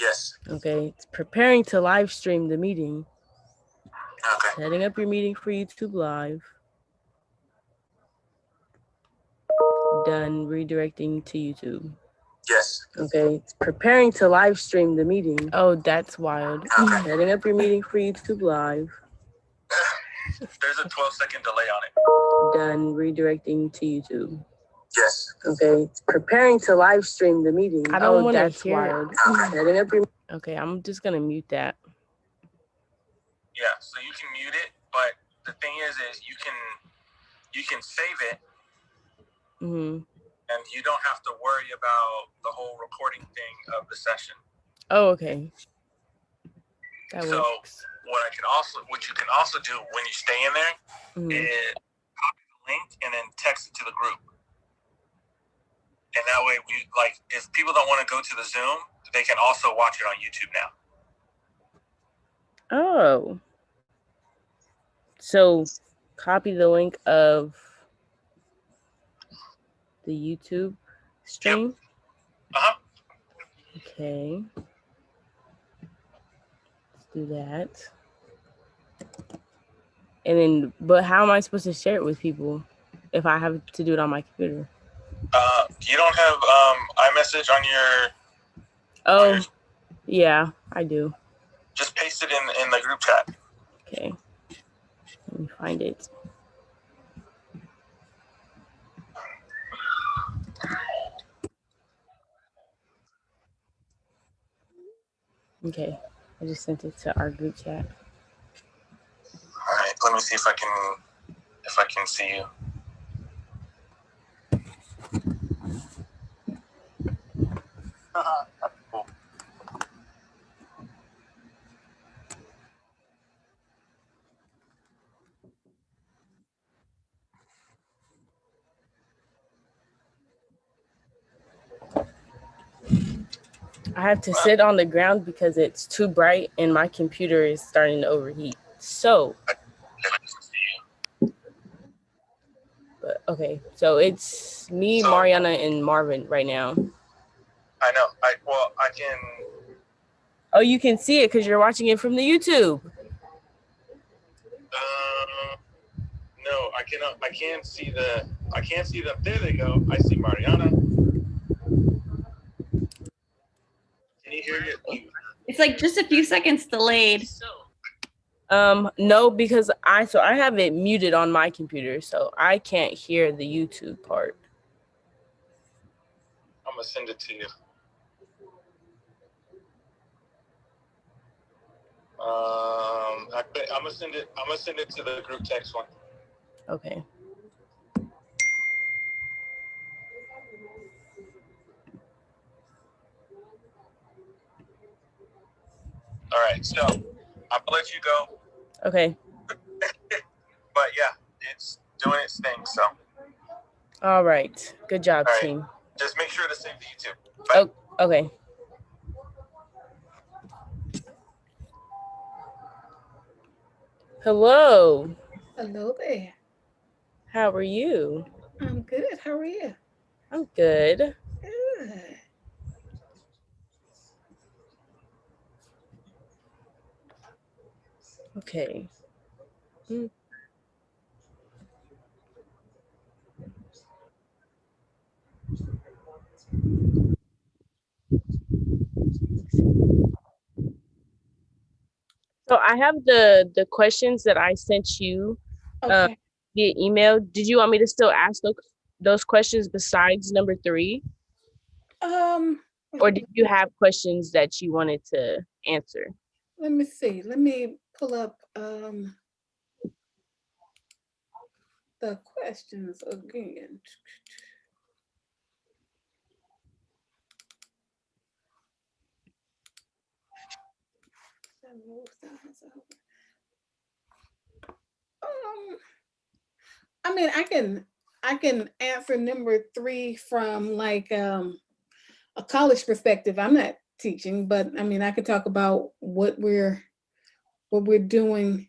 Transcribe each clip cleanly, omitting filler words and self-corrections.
Yes. Okay, it's preparing to live stream the meeting. Okay. Setting up your meeting for YouTube Live. Done. Redirecting to YouTube. Yes. Okay, it's preparing to live stream the meeting. Oh, that's wild. Okay. Setting up your meeting for YouTube Live. There's a 12-second delay on it. Done. Redirecting to YouTube. Yes. Okay, it's preparing to live stream the meeting. I don't want to hear wild. it. Setting up your... Okay, I'm just gonna mute that. Yeah, so you can mute it, but the thing is you can save it, and you don't have to worry about the whole recording thing of the session. Oh, okay. That so works. What you can also do when you stay in there is copy the link and then text it to the group. And that way, if people don't want to go to the Zoom, they can also watch it on YouTube now. Oh. So, copy the link of the YouTube stream? Yep. Okay. Let's do that. And then, but how am I supposed to share it with people if I have to do it on my computer? You don't have iMessage on your... Oh, yeah, I do. Just paste it in the group chat. Okay. Let me find it. Okay, I just sent it to our group chat. All right, let me see if I can see you. Cool. I have to sit on the ground because it's too bright and my computer is starting to overheat. So, but okay, so it's me, Mariana, and Marvin right now. I know. I can. Oh, you can see it because you're watching it from the YouTube. No, I cannot. I can't see them. There they go. I see Mariana. Can you hear it? It's like just a few seconds delayed. No, because I have it muted on my computer, so I can't hear the YouTube part. I'm gonna send it to you. I'm gonna send it to the group text one. Okay. All right, so I'm gonna let you go. Okay. But yeah, it's doing its thing. So. All right. Good job, team. Just make sure to save the YouTube. Bye. Oh, okay. Hello. Hello there. How are you? I'm good. How are you? I'm good. Good. Okay. So I have the questions that I sent you via email. Did you want me to still ask those questions besides number 3? Or did you have questions that you wanted to answer? Let me see. Let me pull up the questions again. I mean, I can answer number 3 from like a college perspective. I'm not teaching, but I mean, I could talk about what we're doing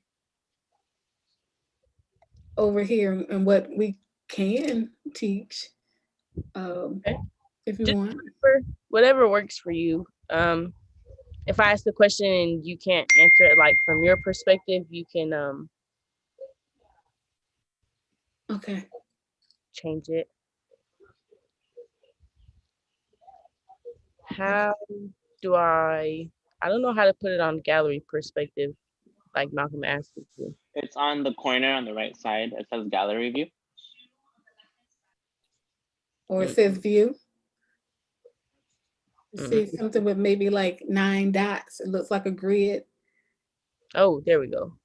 over here and what we can teach. Okay. If you want, whatever works for you. if I ask the question and you can't answer it like from your perspective, you can Okay. change it. How do I don't know how to put it on gallery perspective, like Malcolm asked me to. It's on the corner on the right side. It says gallery view. Or it says view. Mm. See something with maybe like 9 dots. It looks like a grid. Oh, there we go.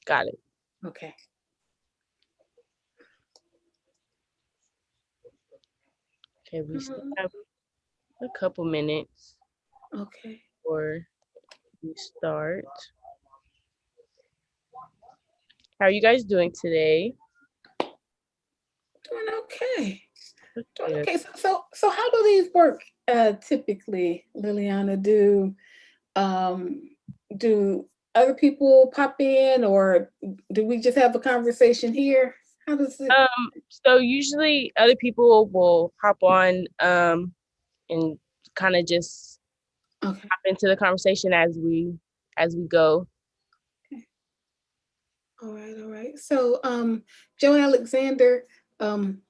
Got it. Okay. Okay, we still have a couple minutes Okay. before we start. How are you guys doing today? Doing okay. Okay. Okay. So how do these work typically, Liliana? Do other people pop in, or do we just have a conversation here? How does it? So usually other people will hop on and kind of just Okay. hop into the conversation as we go. All right. So Joe Alexander,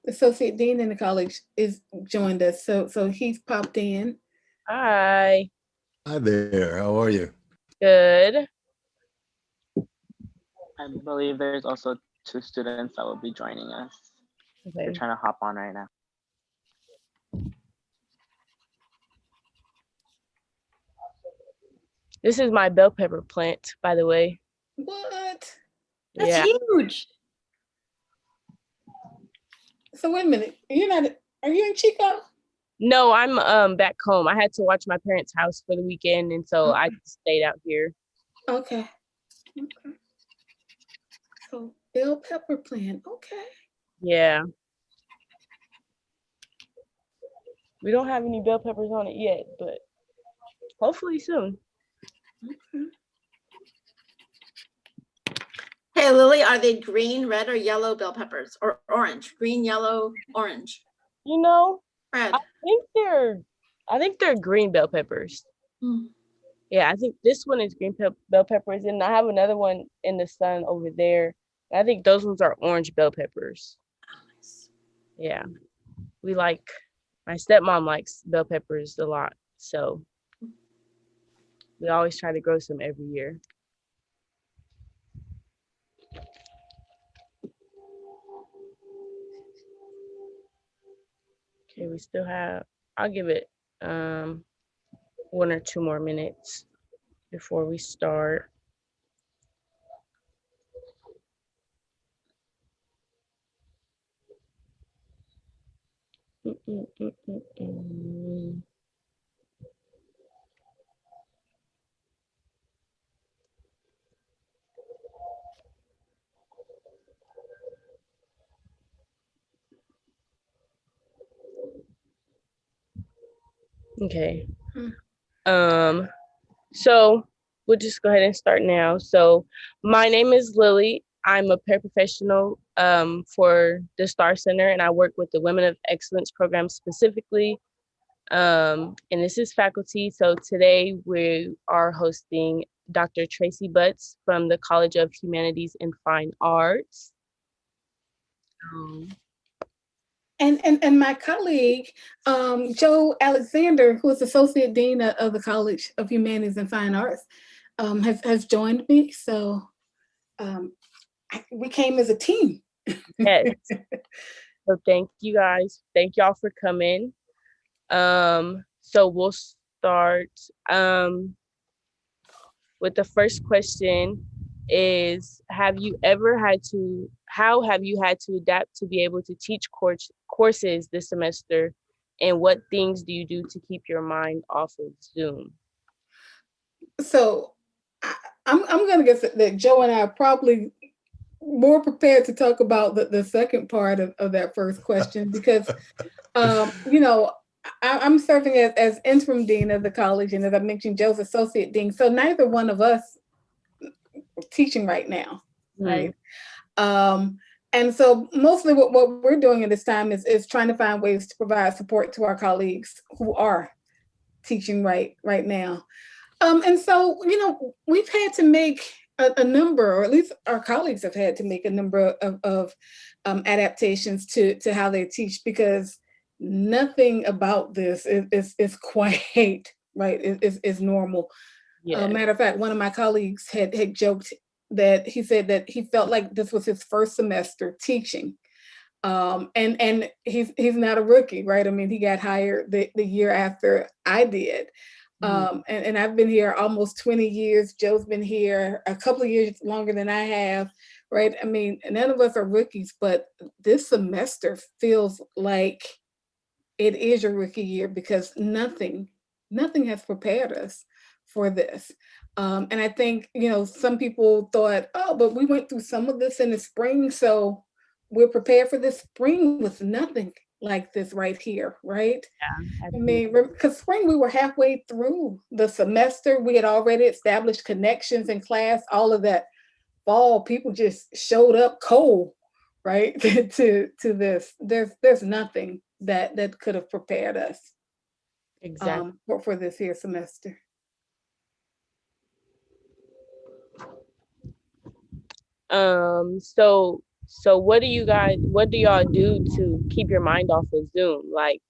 Associate Dean in the college, is joined us. So he's popped in. Hi. Hi there. How are you? Good. I believe there's also 2 students that will be joining us. Okay. They're trying to hop on right now. This is my bell pepper plant, by the way. What? That's Yeah. huge. So wait a minute. Are you in Chico? No, I'm back home. I had to watch my parents' house for the weekend, and so I Okay. just stayed out here. Okay. So bell pepper plant. Okay. Yeah. We don't have any bell peppers on it yet, but hopefully soon. Okay. Hey, Lily, are they green, red, or yellow bell peppers, or orange? Green, yellow, orange, You know, red. I think they're green bell peppers. Hmm. Yeah, I think this one is green bell peppers, and I have another one in the sun over there. I think those ones are orange bell peppers. Nice. Yeah, my stepmom likes bell peppers a lot, so we always try to grow some every year. Okay, we still have, I'll give it 1 or 2 more minutes before we start. Okay. So we'll just go ahead and start now. So my name is Lily. I'm a paraprofessional for the Star Center, and I work with the Women of Excellence program specifically. And this is faculty. So today we are hosting Dr. Tracy Butts from the College of Humanities and Fine Arts. And my colleague, Joe Alexander, who is Associate Dean of the College of Humanities and Fine Arts, has joined me. So we came as a team. Yes. So thank you guys. Thank y'all for coming. So we'll start with the first question is, how have you had to adapt to be able to teach courses this semester, and what things do you do to keep your mind off of Zoom? So I'm going to guess that Joe and I are probably more prepared to talk about the second part of that first question, because I'm serving as interim dean of the college, and as I mentioned, Joe's associate dean. So neither one of us are teaching right now, right? And so mostly what we're doing at this time is trying to find ways to provide support to our colleagues who are teaching right now. And so, we've had to make a number, or at least our colleagues have had to make a number of adaptations to how they teach, because nothing about this is quite right, is normal. Yeah. Matter of fact, one of my colleagues had joked that he said that he felt like this was his first semester teaching. And he's not a rookie, right? I mean, he got hired the year after I did. And I've been here almost 20 years. Joe's been here a couple of years longer than I have, right? I mean, none of us are rookies, but this semester feels like it is your rookie year, because nothing has prepared us for this. And I think, some people thought, oh, but we went through some of this in the spring, so we're prepared for this spring with nothing like this right here, right? Yeah, I mean, because spring, we were halfway through the semester. We had already established connections in class, all of that. Fall, people just showed up cold, right? to this. There's nothing that could have prepared us exactly. for this here semester. So what do y'all do to keep your mind off of Zoom? Like,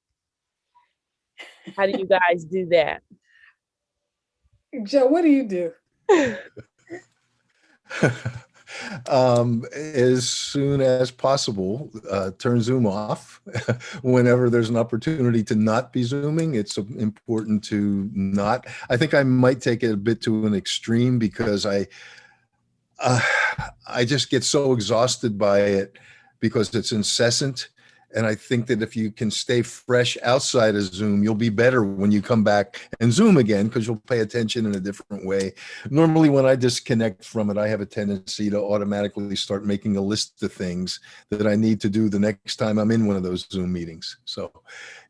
how do you guys do that? Joe, what do you do? As soon as possible, turn Zoom off. Whenever there's an opportunity to not be Zooming, it's important to not. I think I might take it a bit to an extreme, because I just get so exhausted by it because it's incessant. And I think that if you can stay fresh outside of Zoom, you'll be better when you come back and Zoom again, because you'll pay attention in a different way. Normally, when I disconnect from it, I have a tendency to automatically start making a list of things that I need to do the next time I'm in one of those Zoom meetings. So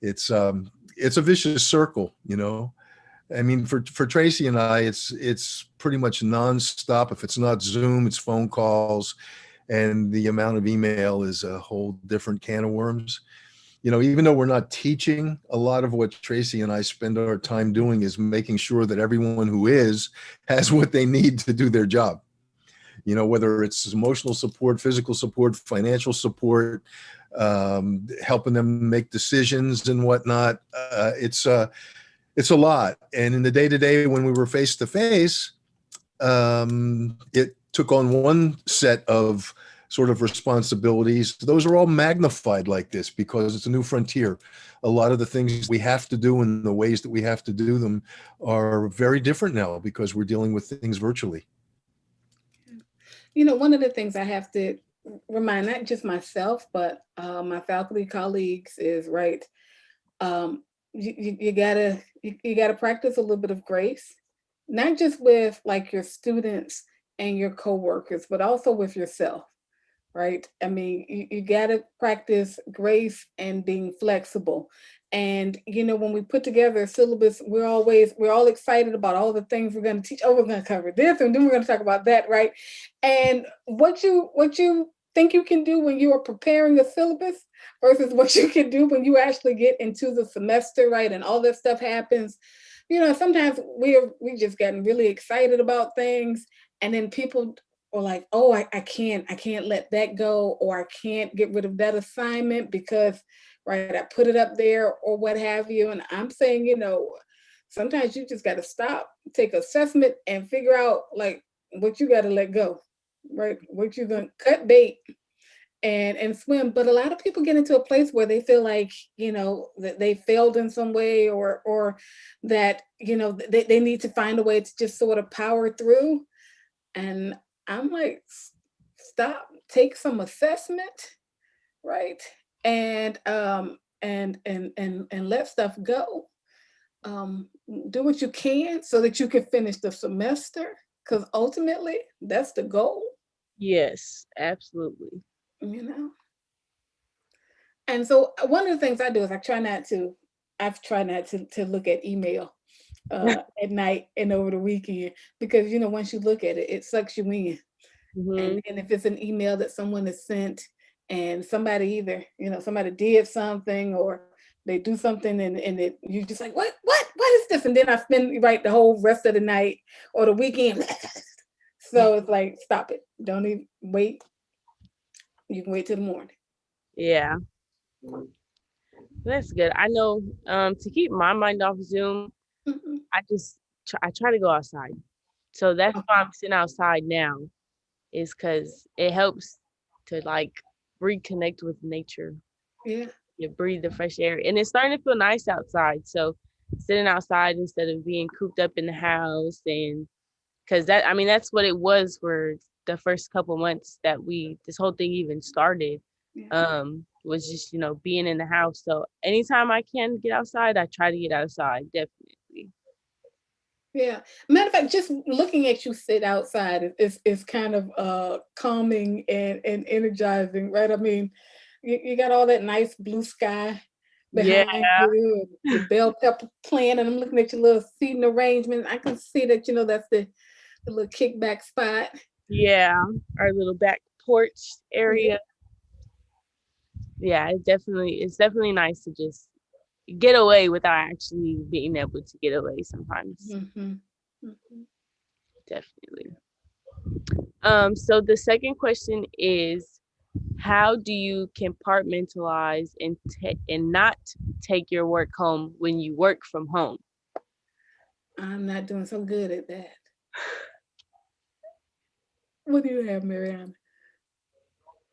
it's a vicious circle, I mean, for Tracy and I, it's pretty much nonstop. If it's not Zoom, it's phone calls. And the amount of email is a whole different can of worms. Even though we're not teaching, a lot of what Tracy and I spend our time doing is making sure that everyone who has what they need to do their job. Whether it's emotional support, physical support, financial support, helping them make decisions and whatnot. It's a lot. And in the day-to-day, when we were face-to-face, it took on one set of sort of responsibilities. Those are all magnified like this because it's a new frontier. A lot of the things we have to do and the ways that we have to do them are very different now because we're dealing with things virtually. One of the things I have to remind not just myself, but my faculty colleagues is, right, you gotta practice a little bit of grace, not just with like your students and your coworkers, but also with yourself, right? I mean, you gotta practice grace and being flexible. And when we put together a syllabus, we're all excited about all the things we're going to teach. Oh, we're going to cover this, and then we're going to talk about that, right? And what you think you can do when you are preparing a syllabus versus what you can do when you actually get into the semester, right? And all this stuff happens. Sometimes we just gotten really excited about things, and then people are like, oh, I can't let that go, or I can't get rid of that assignment because, right, I put it up there or what have you. And I'm saying, sometimes you just got to stop, take assessment, and figure out like what you got to let go, right? What you're going to cut bait and swim. But a lot of people get into a place where they feel like, that they failed in some way, or that, they need to find a way to just sort of power through. And I'm like, stop, take some assessment, right? And let stuff go. Do what you can so that you can finish the semester, because ultimately that's the goal. Yes, absolutely. And so one of the things I do is I've tried not to look at email at night and over the weekend, because once you look at it, it sucks you in. And if it's an email that someone has sent and somebody either, somebody did something, or they do something and you just like, what is this? And then I spend the whole rest of the night or the weekend. So it's like, stop it. Don't even wait. You can wait till the morning. Yeah. That's good. I know to keep my mind off Zoom, Mhm. I try to go outside. So that's why I'm sitting outside now, is because it helps to like reconnect with nature. Yeah. You breathe the fresh air, and it's starting to feel nice outside. So sitting outside instead of being cooped up in the house, and because that's what it was for the first couple months that this whole thing even started. Yeah. Was just being in the house. So anytime I can get outside, I try to get outside, definitely. Yeah. Matter of fact, just looking at you sit outside is kind of calming and energizing, right? I mean, you got all that nice blue sky Yeah, behind you, and your bell pepper plant, and I'm looking at your little seating arrangement. I can see that, that's the little kickback spot. yeah, our little back porch Yeah. area. Yeah, it's definitely nice to just get away without actually being able to get away sometimes. Mhm. Mhm. Definitely. So the second question is, how do you compartmentalize and not take your work home when you work from home? I'm not doing so good at that. What do you have, Marianne?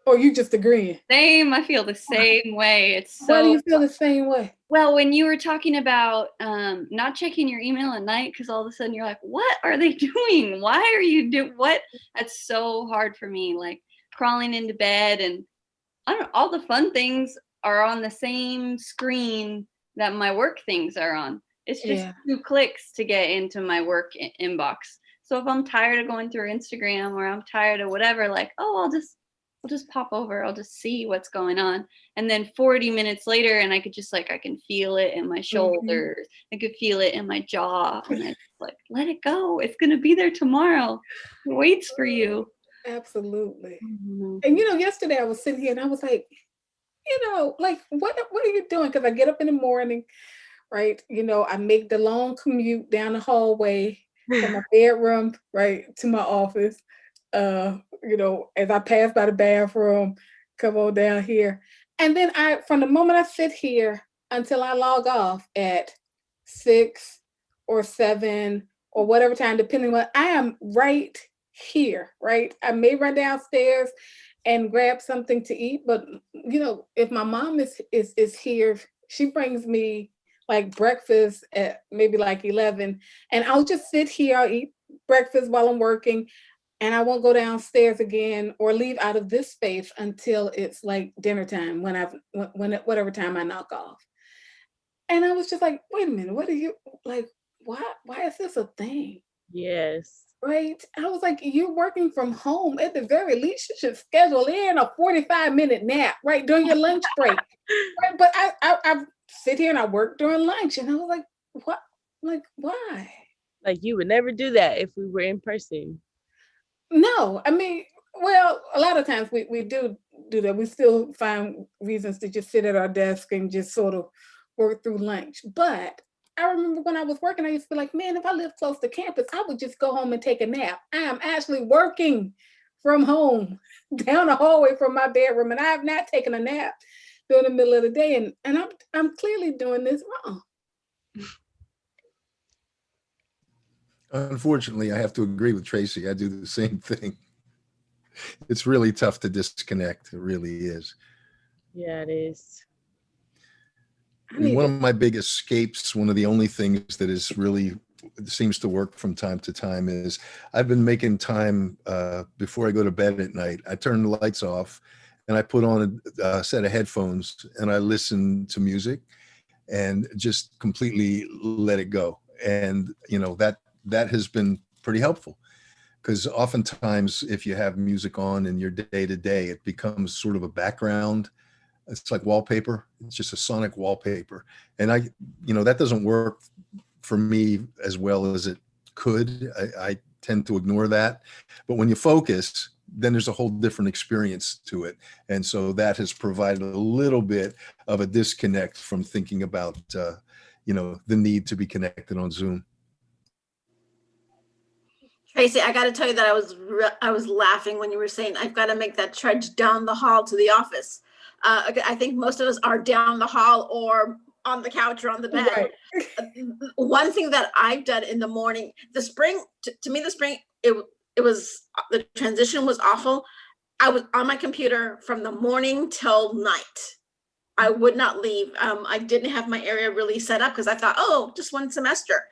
Or you just agreeing? Same. I feel the same way. It's Why do so you feel the same way? well when you were talking about not checking your email at night because all of a sudden you're like, what are they doing? Why are you doing what? That's so hard for me. Like crawling into bed, and I don't know, all the fun things are on the same screen that my work things are on. It's just Yeah. 2 clicks to get into my work inbox. So if I'm tired of going through Instagram or I'm tired of whatever, like, oh, I'll just pop over. I'll just see what's going on. And then 40 minutes later, and I could just I can feel it in my shoulders. I could feel it in my jaw. And I just like, let it go. It's going to be there tomorrow. It waits for you. Absolutely. Mhm. And yesterday I was sitting here and I was like, like what are you doing? Because I get up in the morning, right? I make the long commute down the hallway from my bedroom, right, to my office. As I pass by the bathroom, come on down here. And then from the moment I sit here until I log off at 6 or 7 or whatever time, depending on, I am right here, right? I may run downstairs and grab something to eat, but if my mom is here, she brings me like breakfast at maybe like 11, and I'll just sit here, I'll eat breakfast while I'm working, and I won't go downstairs again or leave out of this space until it's like dinner time whatever time I knock off. And I was just like, wait a minute, what are you like? Why is this a thing? Yes. Right? I was like, you're working from home. At the very least, you should schedule in a 45-minute nap, right, during your lunch break. Right? But I sit here and I work during lunch, and I was like, what? Like, why? Like you would never do that if we were in person. No, I mean, well, a lot of times we do that. We still find reasons to just sit at our desk and just sort of work through lunch. But I remember when I was working, I used to be like, man, if I lived close to campus, I would just go home and take a nap. I am actually working from home down the hallway from my bedroom, and I have not taken a nap during the middle of the day. And I'm clearly doing this wrong. Unfortunately, I have to agree with Tracy. I do the same thing. It's really tough to disconnect. It really is. Yeah, it is. I mean, one of my big escapes, one of the only things that is really seems to work from time to time is I've been making time before I go to bed at night. I turn the lights off and I put on a set of headphones and I listen to music and just completely let it go. And, that has been pretty helpful. Because oftentimes, if you have music on in your day to day, it becomes sort of a background. It's like wallpaper. It's just a sonic wallpaper. And that doesn't work for me as well as it could. I tend to ignore that. But when you focus, then there's a whole different experience to it. And so that has provided a little bit of a disconnect from thinking about, the need to be connected on Zoom. Tracy, I got to tell you that I was laughing when you were saying I've got to make that trudge down the hall to the office. I think most of us are down the hall or on the couch or on the bed. Right. One thing that I've done in the morning, the spring, to me, the spring, it was, the transition was awful. I was on my computer from the morning till night. I would not leave. I didn't have my area really set up because I thought, oh, just one semester.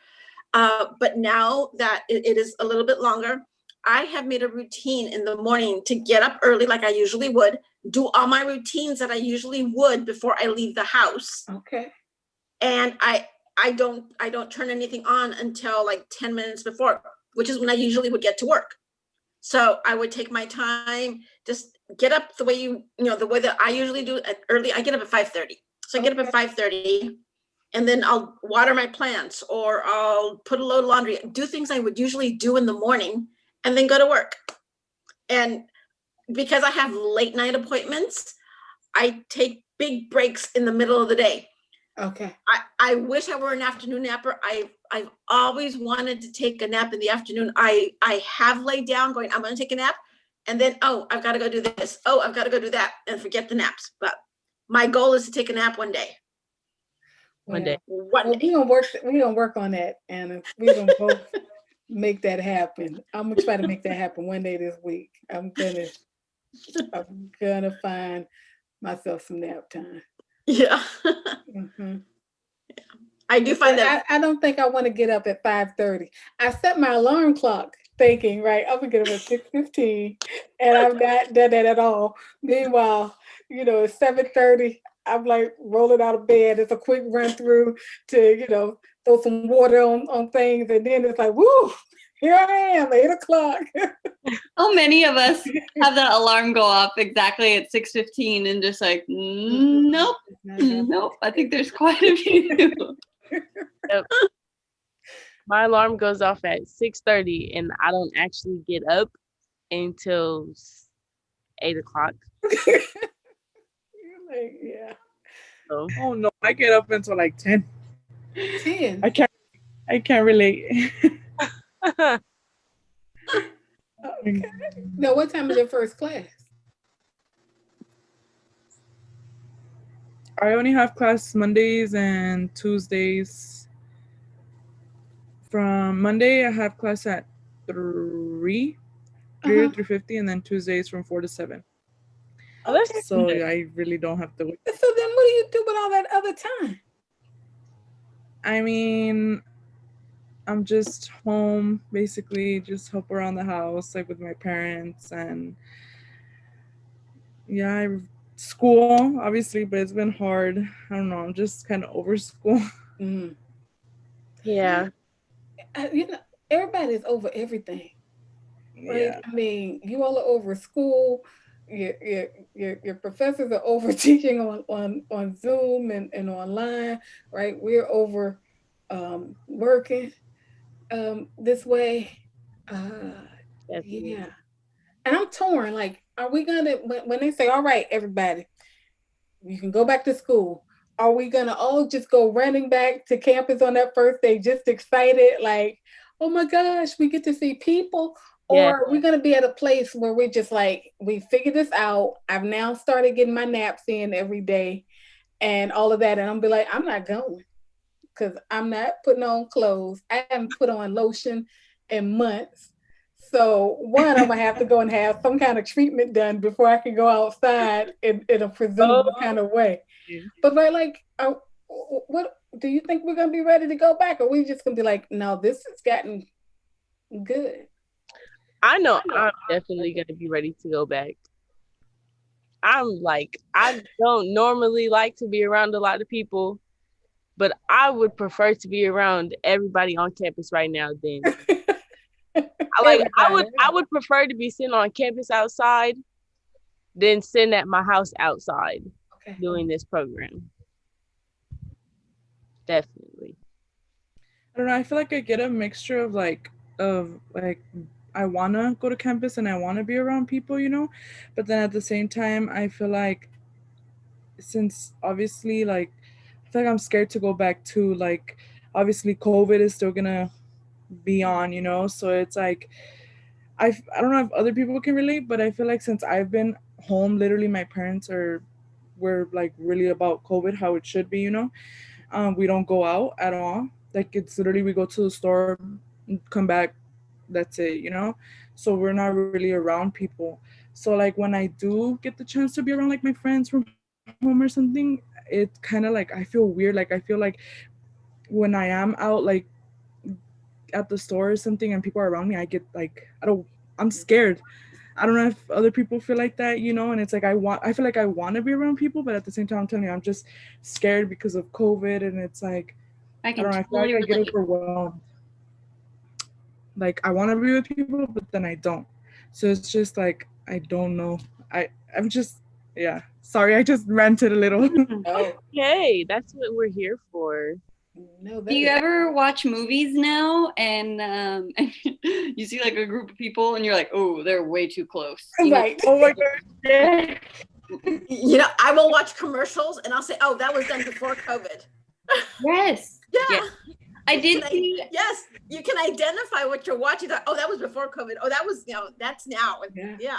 But now that it is a little bit longer, I have made a routine in the morning to get up early like I usually would, do all my routines that I usually would before I leave the house. Okay. And I don't turn anything on until like 10 minutes before, which is when I usually would get to work. So I would take my time, just get up the way the way that I usually do at early. I get up at 5:30. So I get up at 5:30 and then I'll water my plants or I'll put a load of laundry, do things I would usually do in the morning and then go to work. And because I have late night appointments, I take big breaks in the middle of the day. Okay. I wish I were an afternoon napper. I've always wanted to take a nap in the afternoon. I have laid down going, I'm going to take a nap. And then, oh, I've got to go do this. Oh, I've got to go do that and forget the naps. But my goal is to take a nap one day. One day. One day. We're gonna work on that, and we're gonna both make that happen. I'm gonna try to make that happen one day this week. I'm gonna find myself some nap time. Yeah. Mm-hmm. I do find that I don't think I want to get up at 5:30. I set my alarm clock thinking, right, I'm gonna get up at 6:15, and I've not done that at all. Meanwhile, it's 7:30. I'm like rolling out of bed. It's a quick run through to, throw some water on things. And then it's like, woo, here I am, 8:00. How many of us have that alarm go off exactly at 6:15 and just like, nope, nope. I think there's quite a few. Yep. My alarm goes off at 6:30 and I don't actually get up until 8:00. Yeah. So, Oh no, I get up until like 10. 10. I can't relate. Okay. Now, what time is your first class? I only have class Mondays and Tuesdays. From Monday, I have class at 3 to 3:50, and then Tuesdays from 4 to 7. oh, that's So good. I really don't have to wait. So then what do you do with all that other time? I mean, I'm just home, basically, just help around the house, like with my parents, and yeah, school, obviously, but it's been hard. I don't know, I'm just kind of over school. Mm-hmm. Yeah. Everybody's over everything, right? Yeah. I mean, you all are over school. Your professors are over teaching on Zoom and online, right? We're over working this way. Yeah. And I'm torn. Like, are we gonna, when they say, all right, everybody, you can go back to school, are we gonna all just go running back to campus on that first day, just excited, like, oh my gosh, we get to see people? Yeah. Or are we gonna be at a place where we're just like, we figured this out. I've now started getting my naps in every day and all of that. And I'm be like, I'm not going because I'm not putting on clothes. I haven't put on lotion in months. So one, I'm gonna have to go and have some kind of treatment done before I can go outside in a presentable kind of way. But what do you think we're gonna be ready to go back? Or we just gonna be like, no, this has gotten good? I know I'm definitely gonna be ready to go back. I don't normally like to be around a lot of people, but I would prefer to be around everybody on campus right now than I would prefer to be sitting on campus outside than sitting at my house outside doing this program. Definitely. I don't know, I feel like I get a mixture of I want to go to campus and I want to be around people, you know, but then at the same time, I feel like since obviously like I feel like I'm scared to go back to like obviously COVID is still gonna be on, you know, so it's like I don't know if other people can relate, but I feel like since I've been home, literally my parents were like really about COVID, how it should be, you know. We don't go out at all. Like it's literally we go to the store, come back, that's it, you know. So we're not really around people. So like when I do get the chance to be around like my friends from home or something, it kind of like I feel weird. Like I feel like when I am out like at the store or something and people are around me, I get like I'm scared. I don't know if other people feel like that, you know, and it's like I feel like I want to be around people, but at the same time I'm telling you I'm just scared because of COVID, and it's like I I can don't know, I feel like totally I get relate. overwhelmed. Like I want to be with people, but then I don't. So it's just like I don't know. I'm just yeah. Sorry, I just ranted a little. Oh, Okay, that's what we're here for. no, Do that you is, ever watch movies now and you see like a group of people and you're like, oh, they're way too close. You know? right. Oh my god. Yeah. You know, I will watch commercials and I'll say, oh, that was done before COVID. Yes. Yeah. Yeah. I did Can see. yes, you can identify what you're watching. Oh, that was before COVID. Oh, that was, that's now. Yeah. Yeah.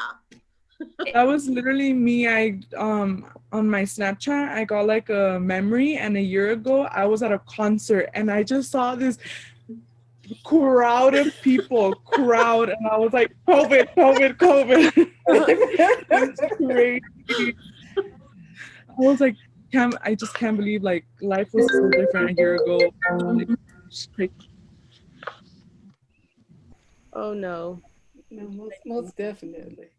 That was literally me. I on my Snapchat, I got like a memory, and a year ago I was at a concert and I just saw this crowd of people, and I was like, COVID, COVID, COVID. It's crazy. I was like, I just can't believe like life was so different a year ago. Like, just crazy. Oh no. No, most definitely.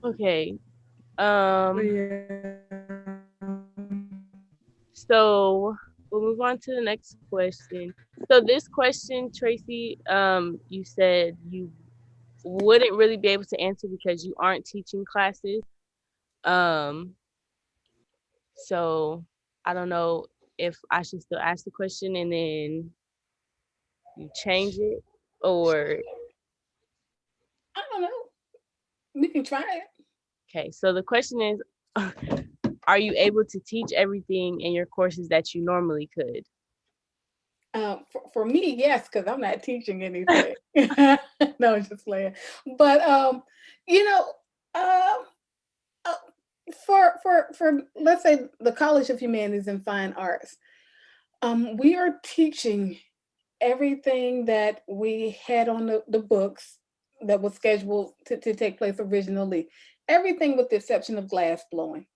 Okay. But yeah. So we'll move on to the next question. So this question, Tracy, you said you wouldn't really be able to answer because you aren't teaching classes. Um, so I don't know if I should still ask the question and then you change it, or I don't know. We can try it. okay. So the question is, are you able to teach everything in your courses that you normally could? For me, yes, because I'm not teaching anything. No, I'm just playing. But you know, um, uh, for let's say the College of Humanities and Fine Arts, we are teaching everything that we had on the books that was scheduled to take place originally. Everything with the exception of glass blowing.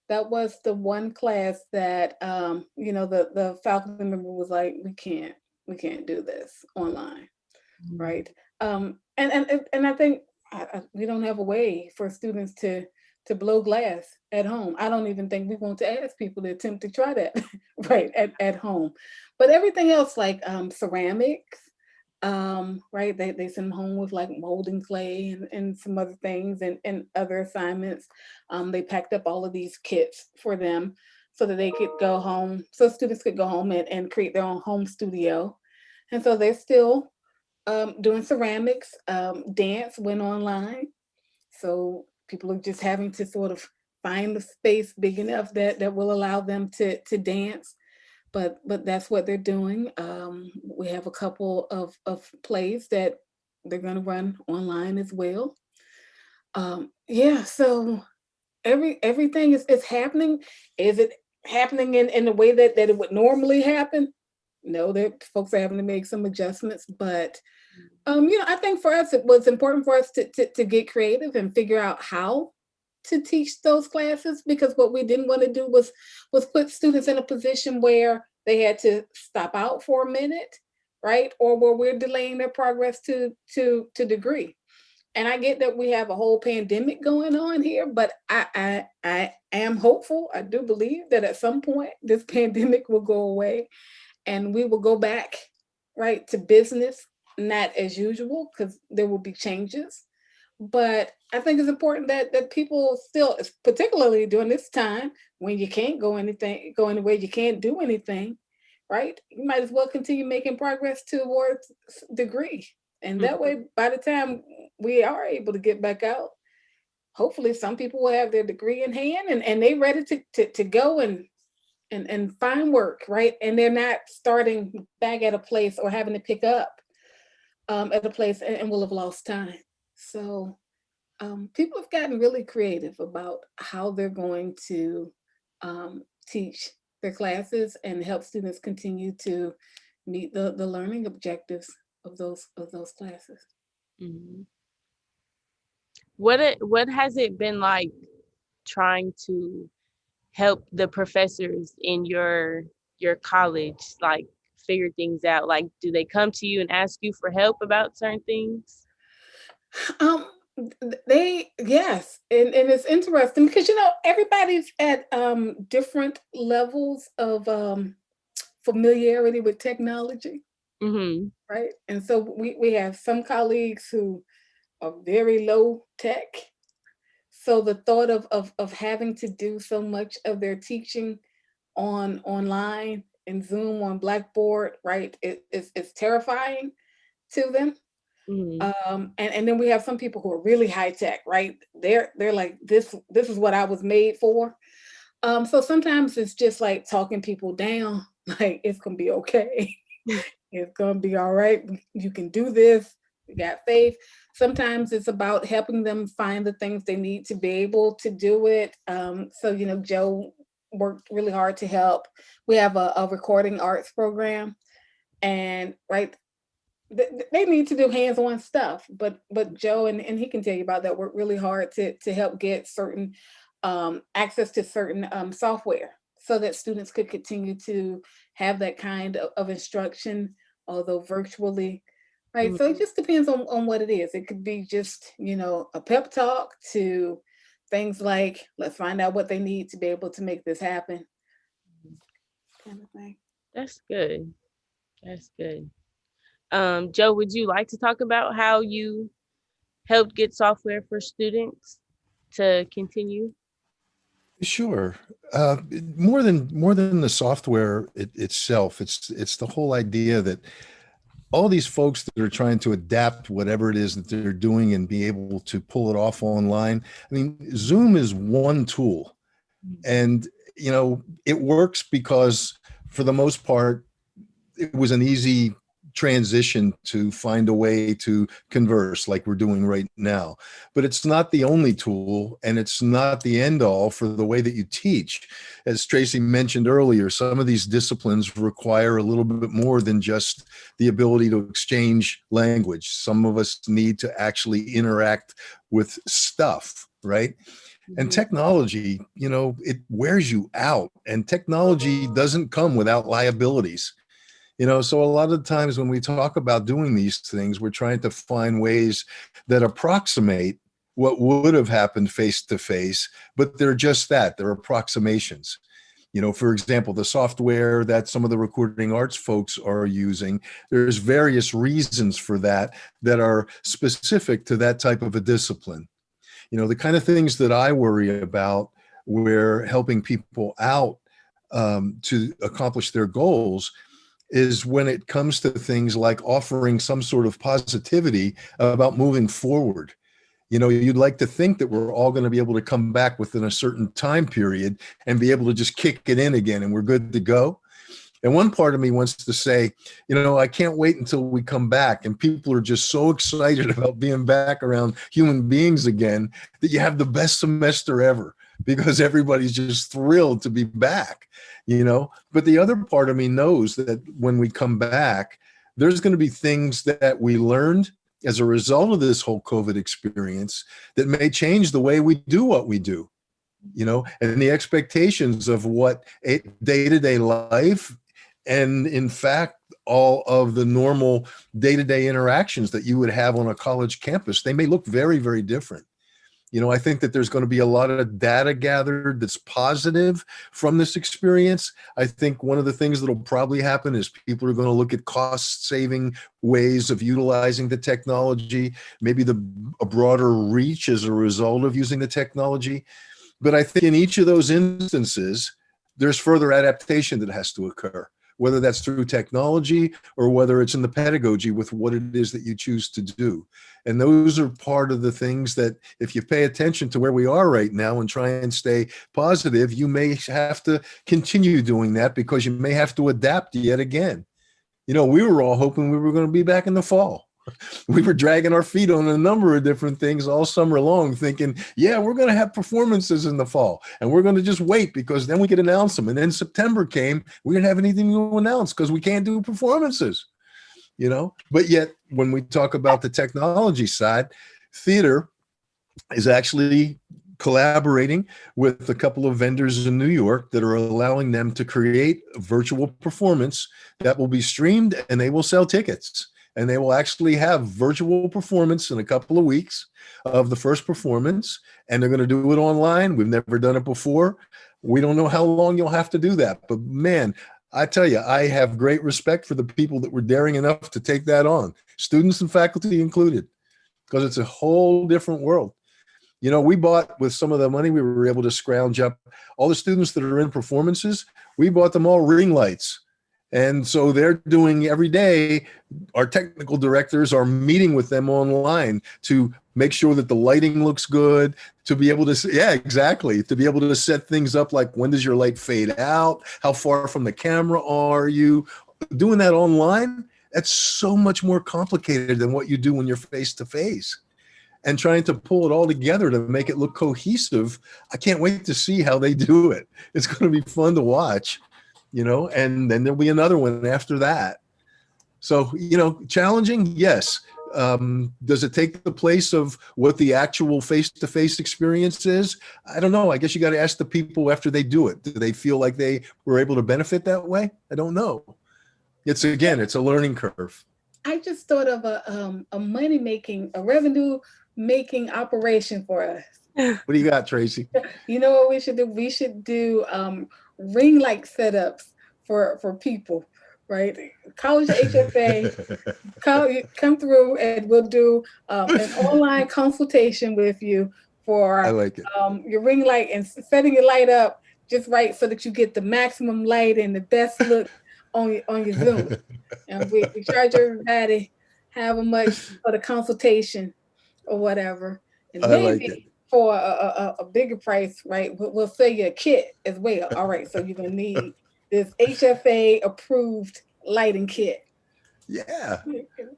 That was the one class that the faculty member was like, we can't do this online, right? And I think we don't have a way for students to blow glass at home. I don't even think we want to ask people to attempt to try that right at home. But everything else like ceramics, right? They send them home with like molding clay and some other things and other assignments. They packed up all of these kits for them so that they could go home, so students could go home and create their own home studio. And so they're still doing ceramics. Dance went online. So people are just having to sort of find the space big enough that will allow them to dance. But that's what they're doing. We have a couple of plays that they're going to run online as well. Yeah, so everything is happening. Is it happening in the way that it would normally happen? No, that folks are having to make some adjustments, but I think for us it was important for us to get creative and figure out how to teach those classes, because what we didn't want to do was put students in a position where they had to stop out for a minute, right? Or where we're delaying their progress to degree. And I get that we have a whole pandemic going on here, but I am hopeful. I do believe that at some point this pandemic will go away and we will go back, right, to business, not as usual, because there will be changes. But I think it's important that people still, particularly during this time when you can't go anywhere, you can't do anything, right? You might as well continue making progress towards degree. And that way, by the time we are able to get back out, hopefully some people will have their degree in hand and they ready to go and find work, right? And they're not starting back at a place or having to pick up at a place and will have lost time. So people have gotten really creative about how they're going to teach their classes and help students continue to meet the learning objectives of those classes. Mhm. What has it been like trying to help the professors in your college like figure things out? Like, do they come to you and ask you for help about certain things? Um, yes, and it's interesting because everybody's at different levels of familiarity with technology, Mm-hmm. right? And so we have some colleagues who are very low tech. So the thought of having to do so much of their teaching online and Zoom on Blackboard, right, it's terrifying to them. Mm-hmm. And then we have some people who are really high tech, right? They're like, this is what I was made for. So sometimes it's just like talking people down, like it's gonna be okay. It's gonna be all right. You can do this. You got faith. Sometimes it's about helping them find the things they need to be able to do it. So Joe worked really hard to help. We have a recording arts program, and right, they need to do hands-on stuff, but Joe and he can tell you about that, worked really hard to help get certain access to certain software so that students could continue to have that kind of instruction, although virtually, right? So it just depends on what it is. It could be just a pep talk to things like, let's find out what they need to be able to make this happen, kind of thing. That's good. That's good. Joe, would you like to talk about how you helped get software for students to continue? Sure. More than the software itself, it's the whole idea that all these folks that are trying to adapt whatever it is that they're doing and be able to pull it off online. I mean, Zoom is one tool, and it works because for the most part, it was an easy transition to find a way to converse like we're doing right now. But it's not the only tool, and it's not the end all for the way that you teach. As Tracy mentioned earlier, some of these disciplines require a little bit more than just the ability to exchange language. Some of us need to actually interact with stuff, right? And technology, it wears you out, and technology doesn't come without liabilities. So a lot of times when we talk about doing these things, we're trying to find ways that approximate what would have happened face to face, but they're just that, they're approximations. For example, the software that some of the recording arts folks are using, there's various reasons for that are specific to that type of a discipline. The kind of things that I worry about where helping people out to accomplish their goals is when it comes to things like offering some sort of positivity about moving forward. You'd like to think that we're all going to be able to come back within a certain time period and be able to just kick it in again and we're good to go. And one part of me wants to say, I can't wait until we come back and people are just so excited about being back around human beings again that you have the best semester ever because everybody's just thrilled to be back. But the other part of me knows that when we come back, there's going to be things that we learned as a result of this whole COVID experience that may change the way we do what we do, and the expectations of what day-to-day life and in fact, all of the normal day-to-day interactions that you would have on a college campus, they may look very, very different. I think that there's going to be a lot of data gathered that's positive from this experience. I think one of the things that'll probably happen is people are going to look at cost-saving ways of utilizing the technology, maybe a broader reach as a result of using the technology. But I think in each of those instances, there's further adaptation that has to occur. whether that's through technology or whether it's in the pedagogy with what it is that you choose to do. And those are part of the things that if you pay attention to where we are right now and try and stay positive, you may have to continue doing that because you may have to adapt yet again. You know, we were all hoping we were going to be back in the fall. We were dragging our feet on a number of different things all summer long, thinking, yeah, we're going to have performances in the fall and we're going to just wait because then we could announce them. And then September came, we didn't have anything to announce because we can't do performances, you know. But yet, when we talk about the technology side, theater is actually collaborating with a couple of vendors in New York that are allowing them to create a virtual performance that will be streamed, and they will sell tickets. And they will actually have virtual performance in a couple of weeks of the first performance. And they're going to do it online. We've never done it before. We don't know how long you'll have to do that. But man, I tell you, I have great respect for the people that were daring enough to take that on, students and faculty included, because it's a whole different world. You know, we bought, with some of the money we were able to scrounge up, all the students that are in performances, we bought them all ring lights. And so they're doing every day, our technical directors are meeting with them online to make sure that the lighting looks good, to be able to, yeah, exactly, to be able to set things up like, when does your light fade out? How far from the camera are you? Doing that online, that's so much more complicated than what you do when you're face to face. And trying to pull it all together to make it look cohesive, I can't wait to see how they do it. It's going to be fun to watch. You know, and then there'll be another one after that. So, you know, challenging, yes. Does it take the place of what the actual face-to-face experience is? I don't know. I guess you got to ask the people after they do it. Do they feel like they were able to benefit that way? I don't know. It's, again, it's a learning curve. I just thought of a money-making, a revenue-making operation for us. What do you got, Tracy? You know what we should do? We should do ring light setups for people, right? College HFA, come through and we'll do an online consultation with you for I like it. Your ring light and setting your light up just right so that you get the maximum light and the best look on your Zoom. And we charge everybody however much for the consultation or whatever. And maybe like for a bigger price, right, we'll sell you a kit as well. All right, so you're going to need this HFA approved lighting kit. Yeah.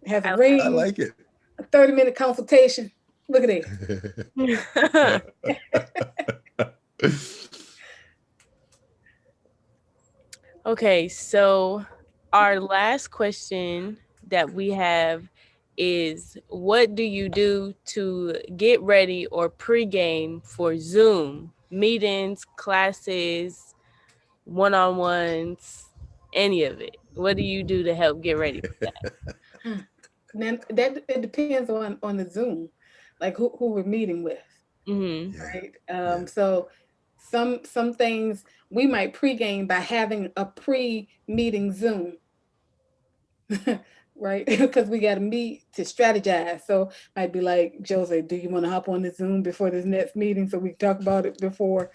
Has a ring. I like it. A 30-minute consultation. Look at it. Okay, so our last question that we have is, what do you do to get ready or pregame for Zoom meetings, classes, one-on-ones, any of it? What do you do to help get ready for that? Now, it depends on the Zoom, like who we're meeting with, right? So some things we might pregame by having a pre-meeting Zoom. Right? Because we got to meet to strategize. So I'd be like, Jose, do you want to hop on the Zoom before this next meeting so we can talk about it before?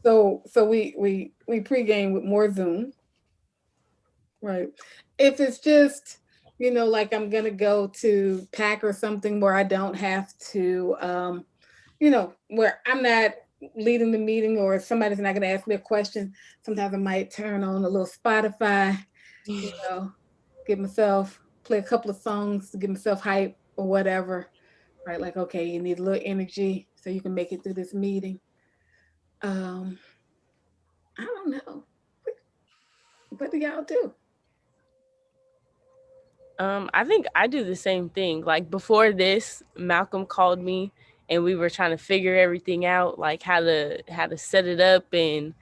So we pregame with more Zoom, right? If it's just, you know, like I'm gonna go to PAC or something where I don't have to, you know, where I'm not leading the meeting or somebody's not gonna ask me a question, sometimes I might turn on a little Spotify, you know, give myself, play a couple of songs to get myself hype or whatever, right? Like, okay, you need a little energy so you can make it through this meeting. I don't know. What do y'all do? I think I do the same thing. Like before this, Malcolm called me and we were trying to figure everything out, like how to set it up and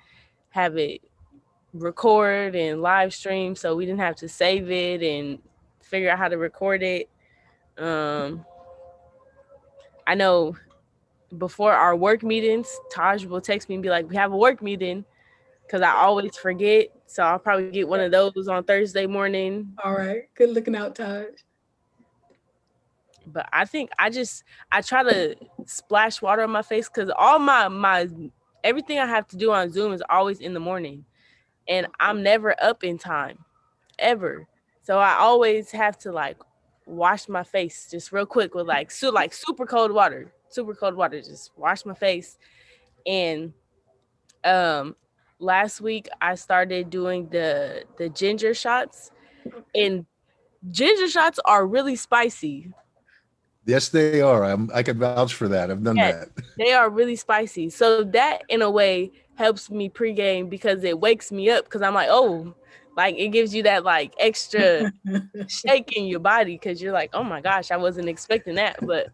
have it record and live stream, so we didn't have to save it and figure out how to record it. I know before our work meetings, Taj will text me and be like, we have a work meeting, because I always forget. So I'll probably get one of those on Thursday morning. All right. Good looking out, Taj. But I think I try to splash water on my face, because all my everything I have to do on Zoom is always in the morning. And I'm never up in time. ever. So I always have to like wash my face just real quick with like super cold water. Super cold water. Just wash my face. And last week I started doing the ginger shots, and ginger shots are really spicy. Yes, they are. I can vouch for that. I've done Yeah, that. they are really spicy. So that in a way helps me pregame because it wakes me up because I'm like, oh, like it gives you that like extra shake in your body because you're like, oh my gosh, I wasn't expecting that, but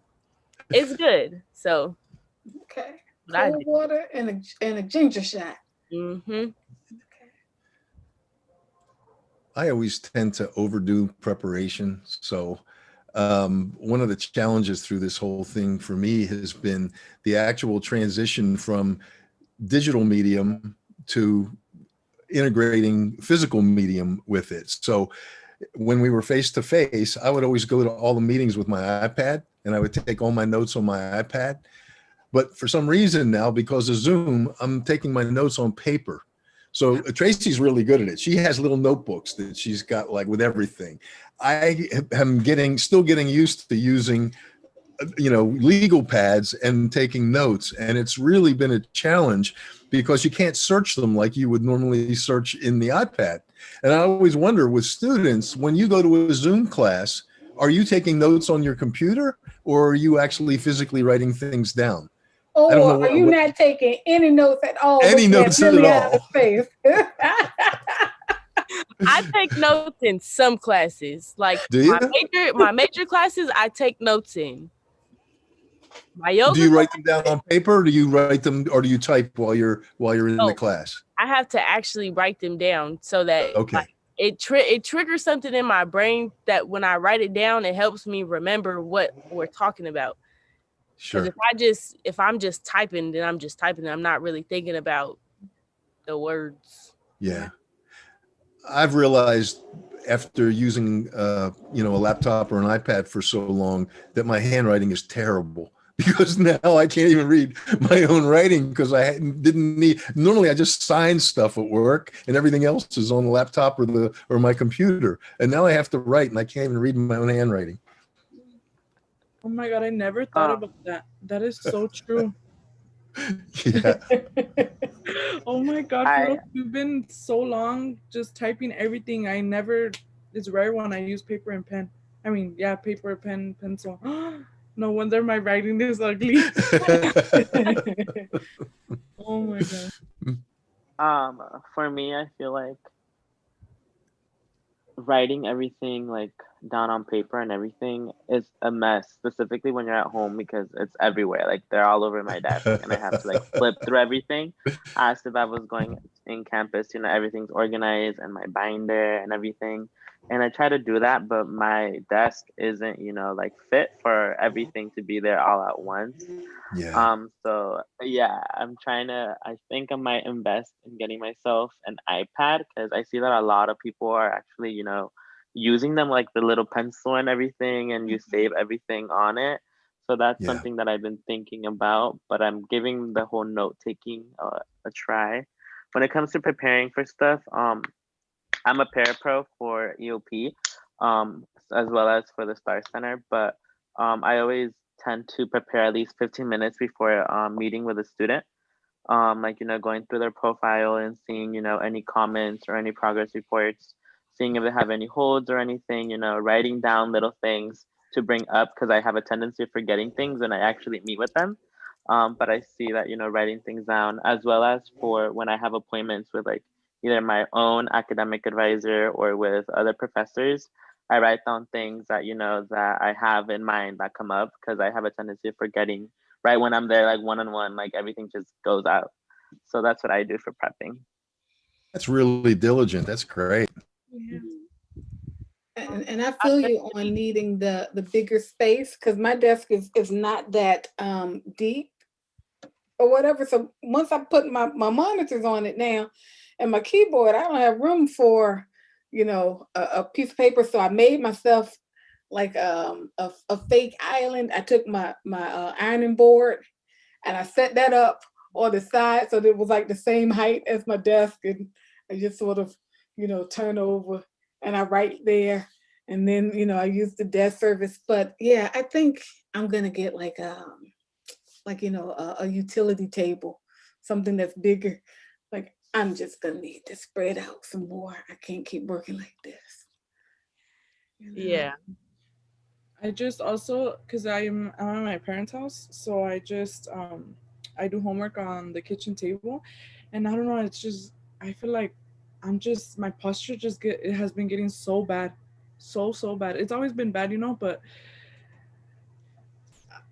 it's good. So Okay. what I Cold water and a ginger shot. do. Mm-hmm. I always tend to overdo preparation. So one of the challenges through this whole thing for me has been the actual transition from digital medium to integrating physical medium with it. So when we were face to face, I would always go to all the meetings with my iPad and I would take all my notes on my iPad. But for some reason now, because of Zoom, I'm taking my notes on paper. So Tracy's really good at it. She has little notebooks that she's got like with everything. I am still getting used to using, legal pads and taking notes. And it's really been a challenge because you can't search them like you would normally search in the iPad. And I always wonder with students, when you go to a Zoom class, are you taking notes on your computer or are you actually physically writing things down? I don't know Or are you not taking any notes at all? Any notes at all? Face? I take notes in some classes. Like Do you? my major classes, I take notes in. My yoga. Do you write them down on paper or do you write them or do you type while you're in the class? I have to actually write them down so that Okay. It triggers something in my brain that when I write it down, it helps me remember what we're talking about. Sure. If I'm just typing, then I'm just typing. I'm not really thinking about the words. Yeah. I've realized after using, a laptop or an iPad for so long that my handwriting is terrible because now I can't even read my own writing because I didn't need, normally I just sign stuff at work and everything else is on the laptop or my computer. And now I have to write and I can't even read my own handwriting. Oh my God, I never thought about that. That is so true. Yeah. Oh my God, you've been so long just typing everything. It's rare when I use paper and pen. I mean, yeah, paper, pen, pencil. No wonder my writing is ugly. Oh my God. For me, I feel like writing everything like down on paper and everything is a mess, specifically when you're at home because it's everywhere. Like they're all over my desk and I have to like flip through everything. As if I was going in campus, everything's organized and my binder and everything. And I try to do that, but my desk isn't, like fit for everything to be there all at once. Yeah. So yeah, I think I might invest in getting myself an iPad because I see that a lot of people are actually, using them like the little pencil and everything, and you save everything on it. So that's something that I've been thinking about, but I'm giving the whole note taking a try. When it comes to preparing for stuff, I'm a parapro for EOP, as well as for the Star Center, but I always tend to prepare at least 15 minutes before meeting with a student. Going through their profile and seeing, any comments or any progress reports, seeing if they have any holds or anything, writing down little things to bring up because I have a tendency of forgetting things when I actually meet with them. But I see that, writing things down as well as for when I have appointments with like either my own academic advisor or with other professors, I write down things that, that I have in mind that come up because I have a tendency of forgetting right when I'm there, like one-on-one, like everything just goes out. So that's what I do for prepping. That's really diligent. That's great. Yeah. And I feel you on needing the bigger space because my desk is not that deep or whatever. So once I put my monitors on it now and my keyboard, I don't have room for, a piece of paper. So I made myself like a fake island. I took my ironing board and I set that up on the side so that it was like the same height as my desk, and I just sort of, turn over and I write there. And then, I use the desk service. But yeah, I think I'm gonna get like a utility table, something that's bigger. Like, I'm just gonna need to spread out some more. I can't keep working like this. Yeah. I just also, because I'm at my parents' house, so I just I do homework on the kitchen table, and I don't know, it's just, I feel like my posture it has been getting so bad, so bad. It's always been bad, but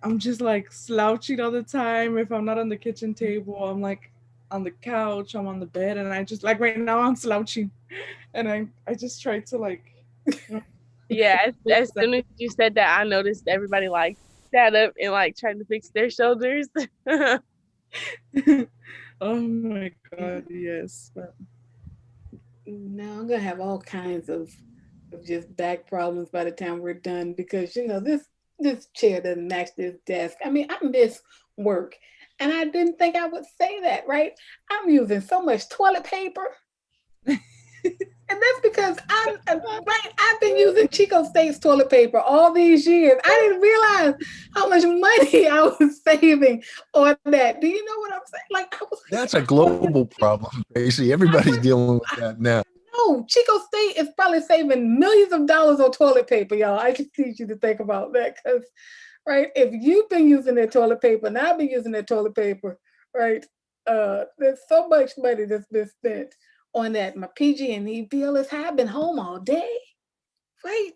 I'm just like slouching all the time. If I'm not on the kitchen table, I'm like on the couch, I'm on the bed, and I just, like, right now I'm slouching, and I just try to, like, Yeah, as soon as you said that, I noticed everybody like sat up and like trying to fix their shoulders. Oh my God, yes. But no, I'm gonna have all kinds of just back problems by the time we're done, because this chair doesn't match this desk. I mean, I miss work, and I didn't think I would say that, right? I'm using so much toilet paper. And that's because I've been using Chico State's toilet paper all these years. I didn't realize how much money I was saving on that. Do you know what I'm saying? Like, That's a global problem, Tracy. Everybody's dealing with that now. No, Chico State is probably saving millions of dollars on toilet paper, y'all. I just need you to think about that, because, right, if you've been using their toilet paper and I've been using their toilet paper, right, there's so much money that's been spent on that. My PG&E bill is high. I've been home all day, right?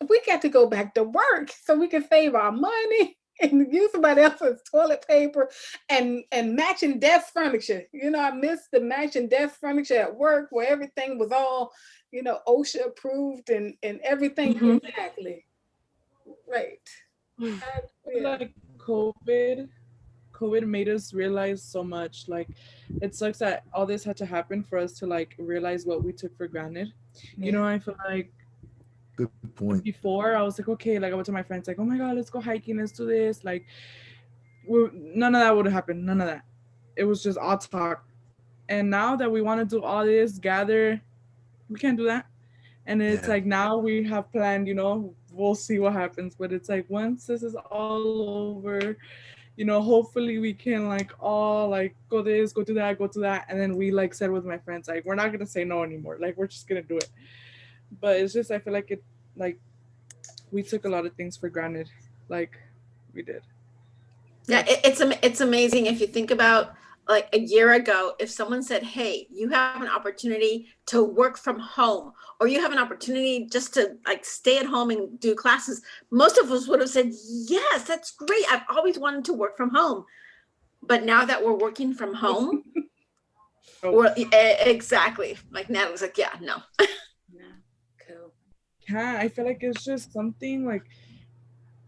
We got to go back to work so we can save our money and use somebody else's toilet paper and matching desk furniture. I miss the matching desk furniture at work, where everything was all, OSHA approved and everything. Mhm. Exactly. Right. like COVID made us realize so much. Like, it sucks that all this had to happen for us to, like, realize what we took for granted. I feel like Good point. before I was like, okay, like, I went to my friends, like, oh my God, let's go hiking, let's do this. Like, none of that would have happened. None of that. It was just all talk. And now that we want to do all this, gather, we can't do that. And it's like, now we have planned, we'll see what happens. But it's like, once this is all over, hopefully we can, like, all, like, go this, go to that. And then we, like, said with my friends, like, we're not going to say no anymore. Like, we're just going to do it. But it's just, I feel like it, like, we took a lot of things for granted. Like, we did. Yeah, it's amazing if you think about, like, a year ago, if someone said, hey, you have an opportunity to work from home, or you have an opportunity just to, like, stay at home and do classes, most of us would have said, yes, that's great. I've always wanted to work from home. But now that we're working from home, exactly. Like, Natalie's like, yeah, no. Cool. Yeah, I feel like it's just something, like,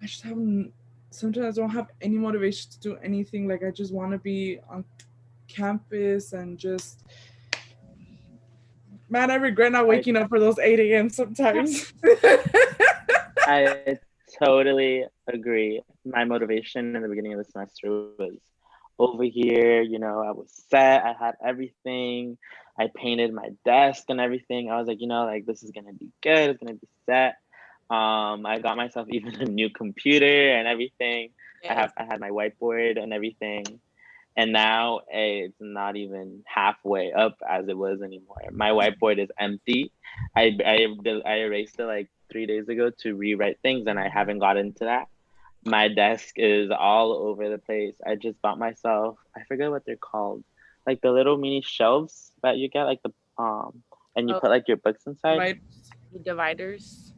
I just haven't, sometimes I don't have any motivation to do anything. Like, I just want to be on campus and just, man, I regret not waking up for those 8 a.m. sometimes. I totally agree. My motivation in the beginning of the semester was over here. I was set. I had everything. I painted my desk and everything. I was like, like, this is gonna be good. It's gonna be set. I got myself even a new computer and everything. Yes. I had my whiteboard and everything. And now it's not even halfway up as it was anymore. My whiteboard is empty. I erased it like 3 days ago to rewrite things, and I haven't gotten to that. My desk is all over the place. I just bought myself, I forget what they're called, like the little mini shelves that you get, like the and you put, like, your books inside. Right. The dividers.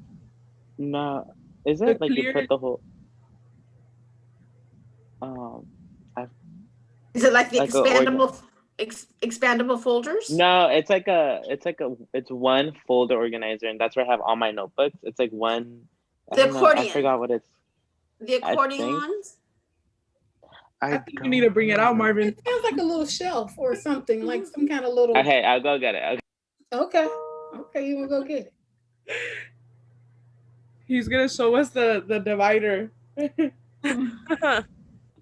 No, is it like you put the whole Is it like the like expandable folders? No, it's one folder organizer, and that's where I have all my notebooks. It's like one. The accordion. I forgot what it's. The accordion ones? I think you need to bring it out, Marvin. It sounds like a little shelf or something, like some kind of little. Okay, I'll go get it. Okay, you will go get it. He's gonna show us the divider.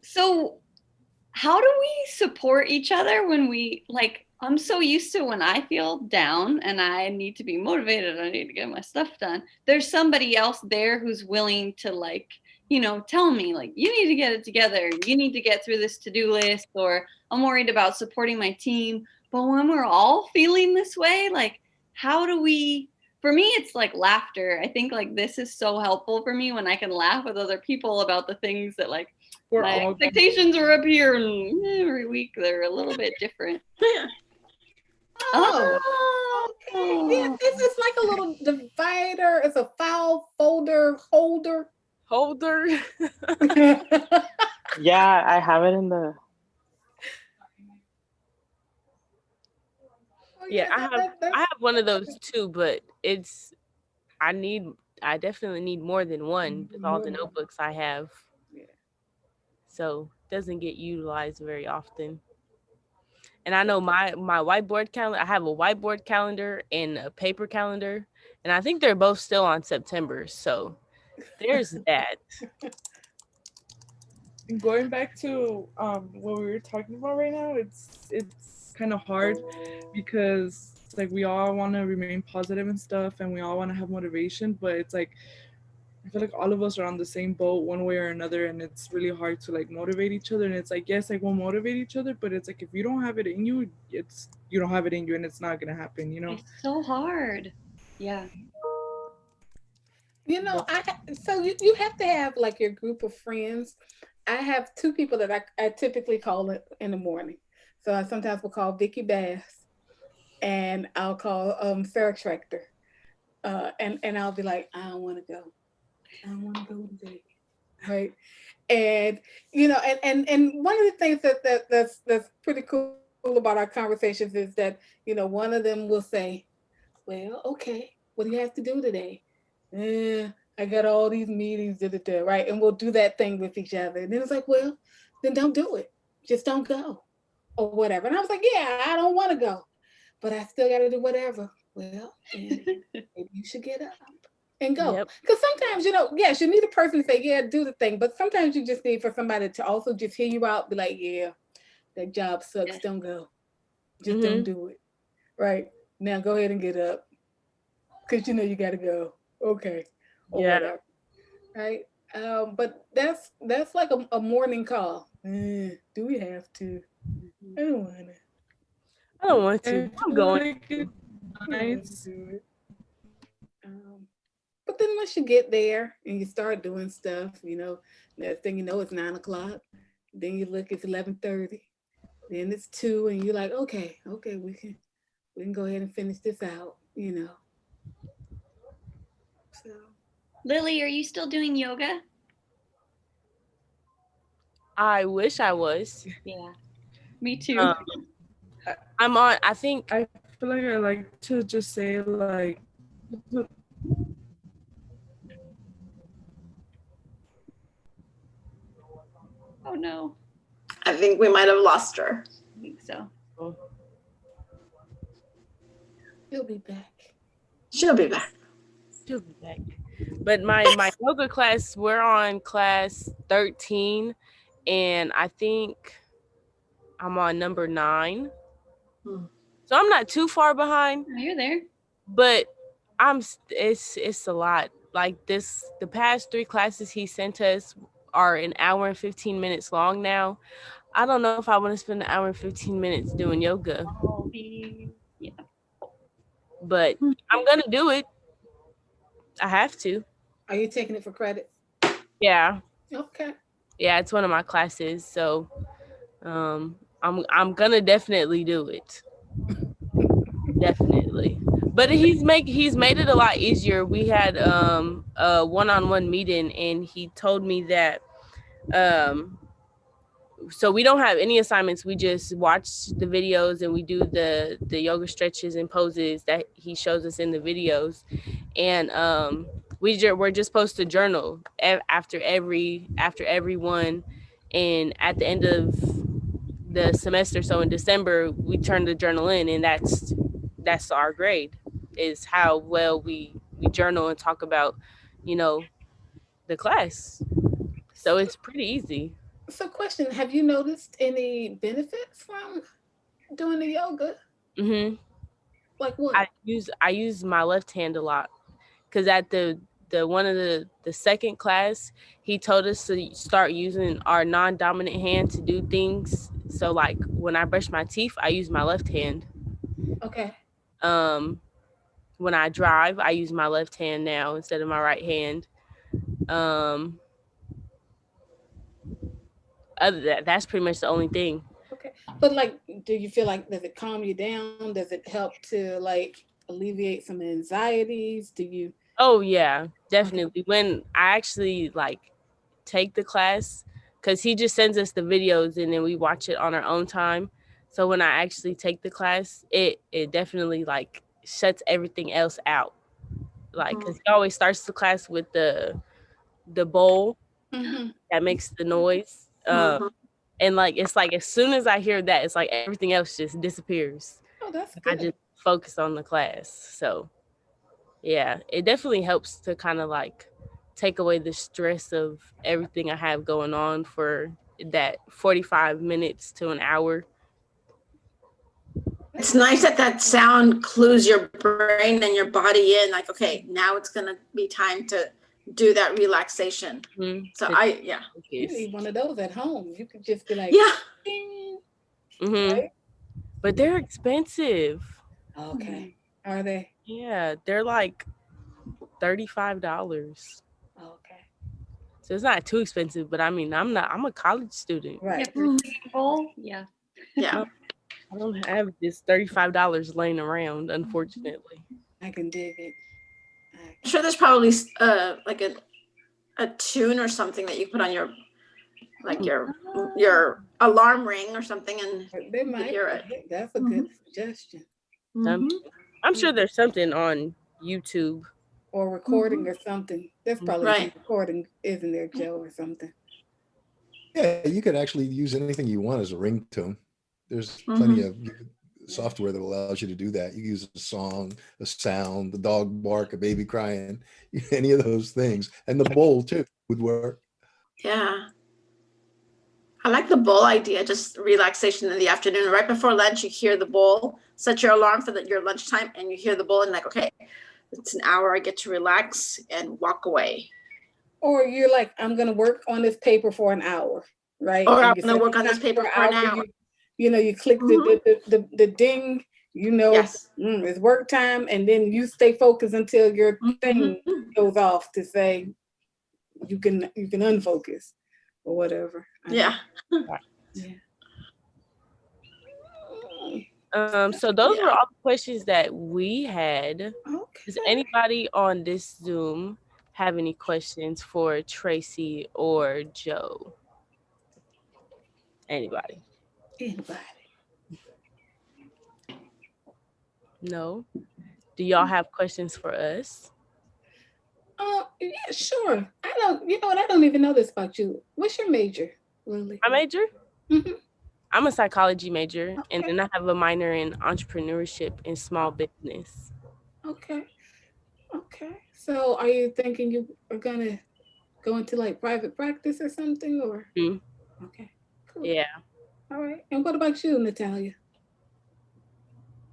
So how do we support each other when we, like, I'm so used to when I feel down and I need to be motivated, I need to get my stuff done. There's somebody else there who's willing to like, tell me like, you need to get it together. You need to get through this to-do list, or I'm worried about supporting my team. But when we're all feeling this way, like how do we, for me, it's like laughter. I think like this is so helpful for me when I can laugh with other people about the things that like We're my all expectations are up here and every week they're a little bit different. Oh, okay. Yeah, it's like a little divider. It's a file folder holder. Holder. Yeah, I have it in the. Oh, Yeah, I that's have one of those too, but I definitely need more than one with all the notebooks I have. Yeah. So it doesn't get utilized very often. And I know my whiteboard calendar, I have a whiteboard calendar and a paper calendar, and I think they're both still on September. So there's that. And going back to what we were talking about right now, it's kind of hard because it's like we all want to remain positive and stuff, and we all want to have motivation, but it's like I feel like all of us are on the same boat one way or another, and it's really hard to like motivate each other. And it's like, yes, like we'll motivate each other, but it's like if you don't have it in you, you don't have it in you, and it's not gonna happen, you know. It's so hard. Yeah. So you have to have like your group of friends. I have two people that I typically call it in the morning. So I sometimes will call Vicky Bass, and I'll call Sarah Schrechter. And I'll be like, I don't want to go. I don't want to go today. Right. And and one of the things that's pretty cool about our conversations is that, one of them will say, well, okay, what do you have to do today? I got all these meetings, right? And we'll do that thing with each other. And then it's like, well, then don't do it. Just don't go or whatever. And I was like, yeah, I don't want to go, but I still got to do whatever. Well, maybe you should get up and go. Yep. Because sometimes, yes, you need a person to say, yeah, do the thing. But sometimes you just need for somebody to also just hear you out, be like, yeah, that job sucks. Yes. Don't go. Just don't do it. Right. Now go ahead and get up. Because you got to go. Okay. Or whatever. Right. But that's like a morning call. Do we have to? I don't want to. I don't want to. I'm going. Nice. But then once you get there and you start doing stuff, next thing you know, it's 9:00. Then you look, it's 11:30. Then it's 2, and you're like, okay, we can go ahead and finish this out, So. Lily, are you still doing yoga? I wish I was. Yeah. Me too. I'm on, I think. I feel like I like to just say like. Oh no. I think we might have lost her. I think so. She'll be back. She'll be back. She'll be back. But my yoga class, we're on class 13, and I think I'm on number 9. So I'm not too far behind. Oh, you're there. But it's a lot. Like the past 3 classes he sent us are an hour and 15 minutes long now. I don't know if I want to spend an hour and 15 minutes doing yoga. Yeah. But I'm gonna do it. I have to. Are you taking it for credit? Yeah. Okay. Yeah, it's one of my classes, so I'm gonna definitely do it. Definitely. But he's made it a lot easier. We had a one-on-one meeting, and he told me that so we don't have any assignments. We just watch the videos and we do the yoga stretches and poses that he shows us in the videos. And we're just supposed to journal after every one. And at the end of the semester, so in December, we turn the journal in, and that's our grade, is how well we journal and talk about, the class. So it's pretty easy. So question, have you noticed any benefits from doing the yoga? Mm-hmm. Like what? I use my left hand a lot, because at the one of the second class, he told us to start using our non-dominant hand to do things. So like when I brush my teeth, I use my left hand. Okay. When I drive, I use my left hand now instead of my right hand. Other than that's pretty much the only thing. Okay. But like, do you feel like, does it calm you down? Does it help to like alleviate some anxieties? Do you? Oh yeah, definitely. When I actually like take the class, because he just sends us the videos and then we watch it on our own time. So when I actually take the class, it definitely like shuts everything else out. Like, because he always starts the class with the bowl that makes the noise. And like it's like as soon as I hear that, it's like everything else just disappears. Oh, that's I good. just focus on the class. So yeah, it definitely helps to kind of like take away the stress of everything I have going on for that 45 minutes to an hour. It's nice that that sound clues your brain and your body in, like, okay, now it's gonna be time to do that relaxation. So You need one of those at home. You could just be like, yeah. Right? But they're expensive. Okay. Are they? Yeah, they're like $35. Okay. So it's not too expensive, but I mean, I'm a college student. Right. Yeah. Yeah. I don't have this $35 laying around, unfortunately. I can dig it. I'm sure there's probably like a tune or something that you put on your, like your alarm ring or something, and they might hear it. That's a good suggestion. I'm sure there's something on YouTube or recording or something. There's probably Right. some recording, isn't there, Joe, or something? Yeah, you could actually use anything you want as a ringtone. There's plenty of software that allows you to do that. You use a song, a sound, the dog bark, a baby crying, any of those things. And the bowl too would work. Yeah. I like the bowl idea, just relaxation in the afternoon. Right before lunch, you hear the bowl, set your alarm for your lunchtime, and you hear the bowl and like, okay, it's an hour, I get to relax and walk away. Or you're like, I'm going to work on this paper for an hour, right? Or And I'm you going to set work on this paper for an hour. You click the ding, it's work time, and then you stay focused until your thing goes off to say you can unfocus or whatever. Yeah. So those were all the questions that we had. Does anybody on this Zoom have any questions for Tracy or Joe? Anybody? No? Do y'all have questions for us? Yeah, sure. I don't even know this about you. What's your major, Lily? My major? I'm a psychology major, and then I have a minor in entrepreneurship and small business. Okay. So are you thinking you are gonna go into like private practice or something, or? Okay, cool. Yeah. All right. And what about you, Natalia?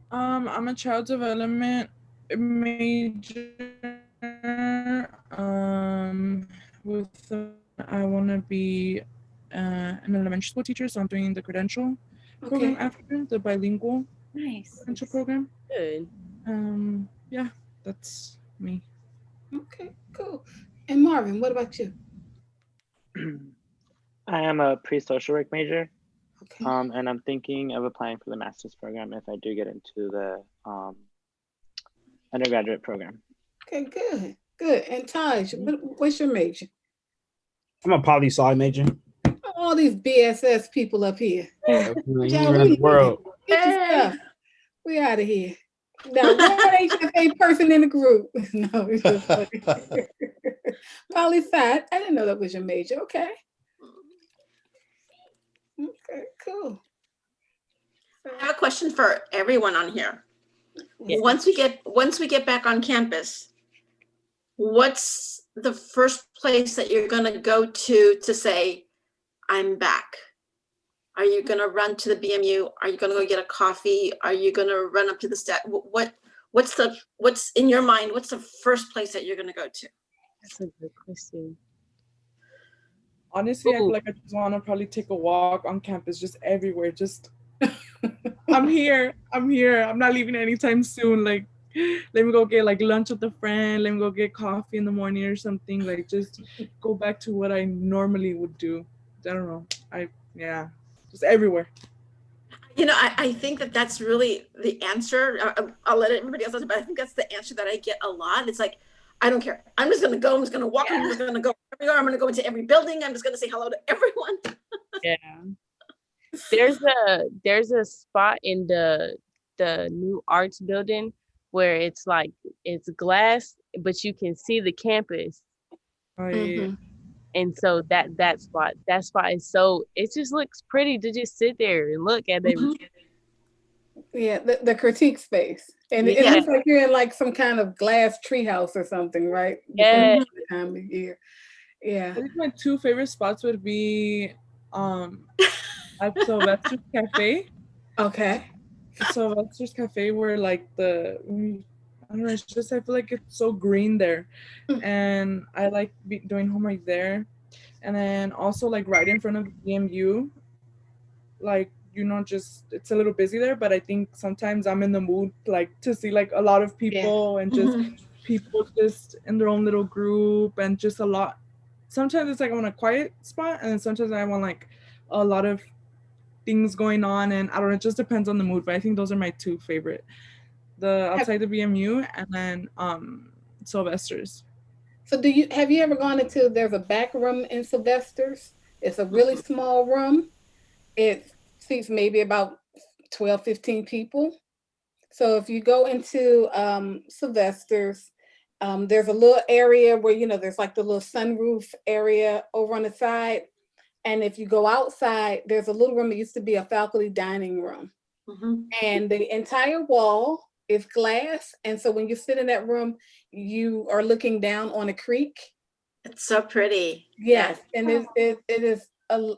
I'm a child development major. I want to be an elementary school teacher, so I'm doing the credential program after the bilingual credential program. Good. Yeah, that's me. Okay, cool. And Marvin, what about you? I am a pre-social work major. And I'm thinking of applying for the master's program if I do get into the undergraduate program. Okay, good. And Taj, what's your major? I'm a poli-sci major. All these BSS people up here. World. Get your stuff. We out of here. Now, one HFA person in the group. No, it's just funny. Poli-sci. I didn't know that was your major. Okay, cool. I have a question for everyone on here. Yes. Once we get back on campus, what's the first place that you're going to go to say, I'm back? Are you going to run to the BMU? Are you going to go get a coffee? Are you going to run up to the what's in your mind? What's the first place that you're going to go to? That's a good question. Honestly, I feel like I just want to probably take a walk on campus, just everywhere. Just, I'm here. I'm not leaving anytime soon. Like, let me go get like lunch with a friend. Let me go get coffee in the morning or something. Like, just go back to what I normally would do. I don't know. Just everywhere. You know, I think that that's really the answer. I'll let everybody else answer, but I think that's the answer that I get a lot. It's like, I don't care. I'm just going to go. I'm just going to walk. I'm just going to go everywhere. I'm going to go into every building. I'm just going to say hello to everyone. There's a spot in the new arts building where it's like it's glass, but you can see the campus. Oh yeah. And so that spot is so, it just looks pretty to just sit there and look at everything. Yeah, the critique space. And it looks like you're in like some kind of glass treehouse or something, right? Yeah. The time of year. Yeah. I think my two favorite spots would be at Sylvester's Cafe. Okay. Sylvester's Cafe, where like I don't know, it's just, I feel like it's so green there. And I like doing homework there. And then also like right in front of the BMU, like, you know, just it's a little busy there, but I think sometimes I'm in the mood like to see like a lot of people and just people just in their own little group and just a lot. Sometimes it's like I want a quiet spot, and then sometimes I want like a lot of things going on, and I don't know, it just depends on the mood. But I think those are my two favorite. The outside the BMU and then Sylvester's. So have you ever gone into, there's a back room in Sylvester's? It's a really small room. It seats maybe about 12, 15 people. So if you go into Sylvester's, there's a little area where, you know, there's like the little sunroof area over on the side. And if you go outside, there's a little room that used to be a faculty dining room. And the entire wall is glass. And so when you sit in that room, you are looking down on a creek. It's so pretty. Yes. And it is y'all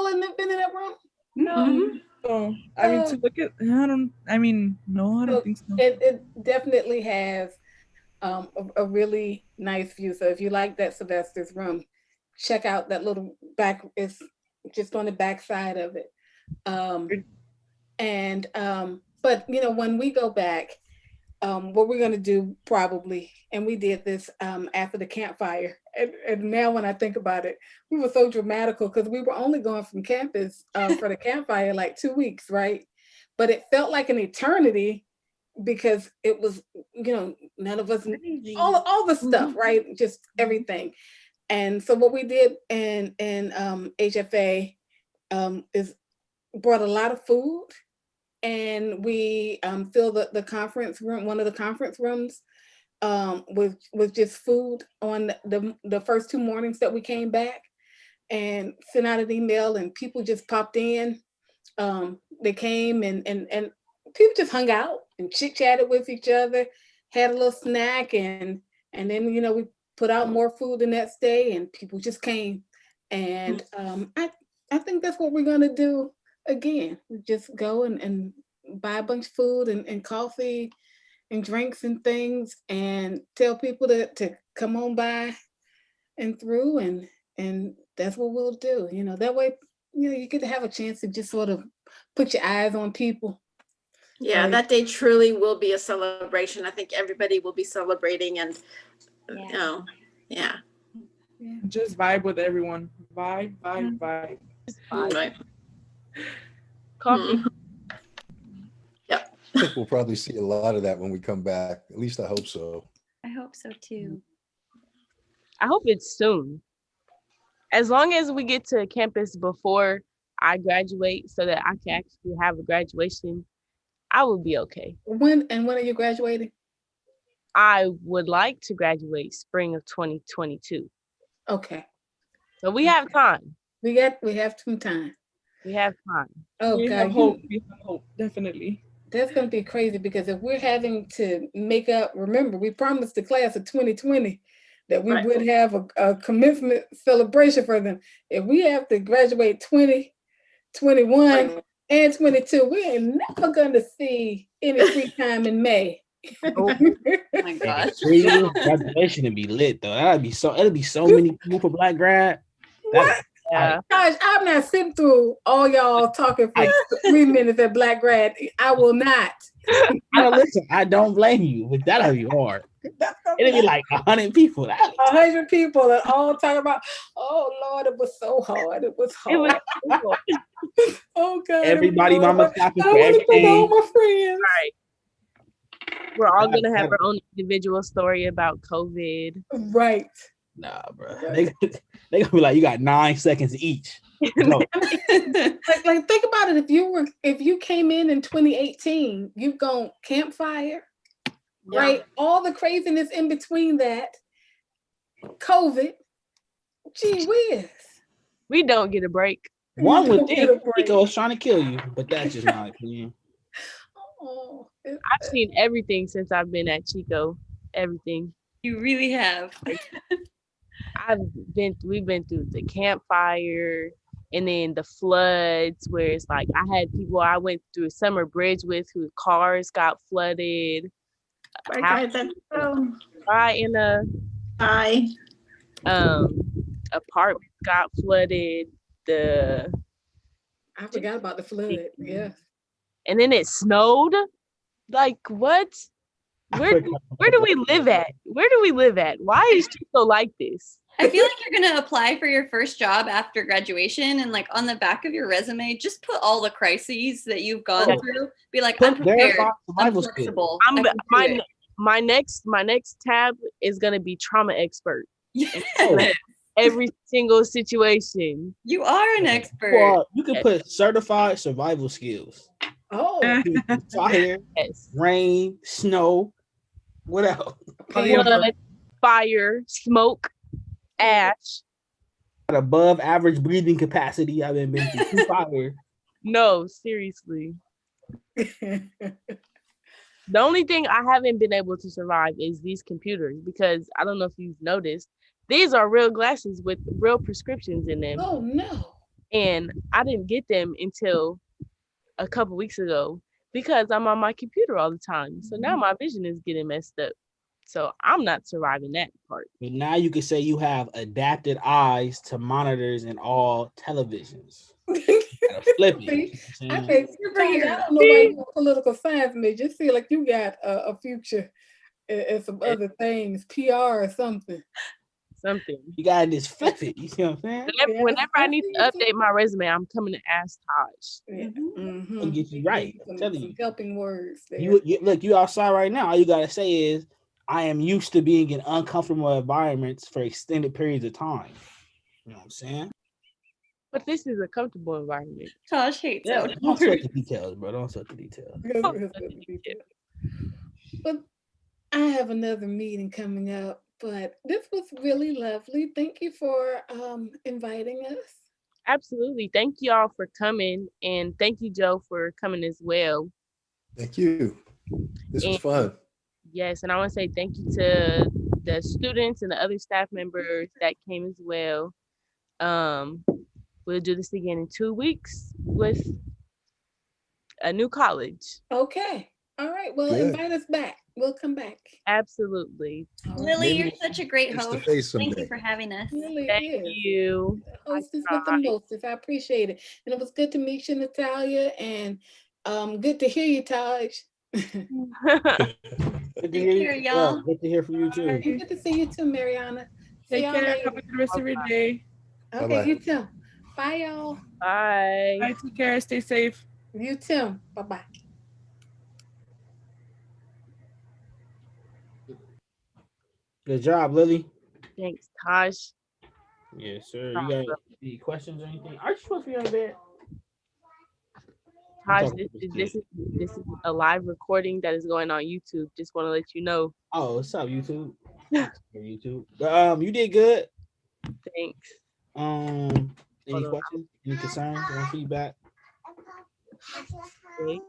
have been in that room? No. So I mean, to look at, I don't think so. It definitely has a really nice view. So if you like that Sylvester's room, check out that little back, it's just on the back side of it. But you know, when we go back, what we're going to do probably, and we did this after the campfire, and now when I think about it, we were so dramatical because we were only going from campus for the campfire like 2 weeks, right? But it felt like an eternity because it was, you know, none of us, all the stuff, right? Just everything. And so what we did in HFA is brought a lot of food. And we filled the conference room, one of the conference rooms, with just food on the first 2 mornings that we came back, and sent out an email, and people just popped in. They came and people just hung out and chit chatted with each other, had a little snack, and then, you know, we put out more food the next day, and people just came. And I think that's what we're gonna do again. Just go and buy a bunch of food and coffee and drinks and things, and tell people to come on by and through, and that's what we'll do. You know, that way, you know, you get to have a chance to just sort of put your eyes on people. Yeah, right? that day truly will be a celebration. I think everybody will be celebrating, and you know, Just vibe with everyone. Vibe. Right. Coffee. Yep. I think we'll probably see a lot of that when we come back. At least I hope so. I hope so too. I hope it's soon. As long as we get to campus before I graduate so that I can actually have a graduation, I will be okay. When are you graduating? I would like to graduate spring of 2022. Okay. So we have time. We have some time. We have time. Oh We God, have hope. We have hope, definitely. that's gonna be crazy, because if we're having to make up, remember, we promised the class of 2020 that we Right. would have a commencement celebration for them. If we have to graduate 20 21 and 22. We ain't never gonna see any free time in May. Oh my gosh. Graduation would be lit though. It'll be so many people for Black grad. What? Yeah. Gosh, I'm not sitting through all y'all talking for 3 minutes at Black grad. I will not. Listen, I don't blame you, but that'll be hard. It'll be like 100 people. 100 people and all talking about, oh Lord, it was so hard. It was It was hard. Oh God. Everybody mama clapping for I want to thank all everything. my friends. right. We're all gonna have our own individual story about COVID. Right. Nah, bro. They gonna be like, you got 9 seconds each. No. Like think about it. If you came in 2018, you've gone campfire, right? All the craziness in between that, COVID. Gee whiz. We don't get a break. One would think Rico was trying to kill you, but that's just my opinion. Oh, I've seen everything since I've been at Chico. Everything. You really have. We've been through the campfire and then the floods where it's like I had people I went through a summer bridge with whose cars got flooded. Apartments got flooded. I forgot about the flood. Yeah. And then it snowed. Like what? Where do we live at? Where do we live at? Why is Chico like this? I feel like you're gonna apply for your first job after graduation, and like on the back of your resume, just put all the crises that you've gone through. Be like, I'm prepared. I'm flexible. My next tab is gonna be trauma expert. Every single situation. You are an expert. Well, you can put certified survival skills. Oh, fire, rain, snow. What else? Blood, fire, smoke, ash. Above average breathing capacity. I've been through fire. No, seriously. The only thing I haven't been able to survive is these computers because I don't know if you've noticed, these are real glasses with real prescriptions in them. Oh no. And I didn't get them until a couple weeks ago because I'm on my computer all the time. So now my vision is getting messed up. So I'm not surviving that part. But now you can say you have adapted eyes to monitors in all televisions. Flip it. I don't know why you're a political science major. Just feel like you got a future and some other things, PR or something. You gotta just flip it. You see what I'm saying? Whenever I need to update my resume, I'm coming to ask Taj. I'll get you right. I'm telling you. Helping words. There. You look, you outside right now. All you gotta say is, I am used to being in uncomfortable environments for extended periods of time. You know what I'm saying? But this is a comfortable environment. Taj hates it. Don't sweat the details, bro. Don't sweat the details. But I have another meeting coming up. But this was really lovely. Thank you for inviting us. Absolutely. Thank you all for coming. And thank you, Joe, for coming as well. Thank you. This was fun. Yes. And I want to say thank you to the students and the other staff members that came as well. We'll do this again in 2 weeks with a new college. Okay. All right. Well, invite us back. We'll come back. Absolutely. Lily, you're such a great host. Thank you for having us. Really Thank you. Hostess with the mostest. I appreciate it. And it was good to meet you, Natalia, and good to hear you, Taj. Good to hear you, y'all. Good to hear from you too. Good to see you too, Mariana. Take care. Have a good rest of your day. Okay, bye-bye. You too. Bye, y'all. Bye. Bye. Take care. Stay safe. You too. Bye-bye. Good job, Lily. Thanks, Taj. Yes, sir. You got any questions or anything? Are you supposed to be on the bed? Taj, this is a live recording that is going on YouTube. Just want to let you know. Oh, what's up, YouTube? YouTube. You did good. Thanks. Any questions? Any concerns? Any feedback? Okay.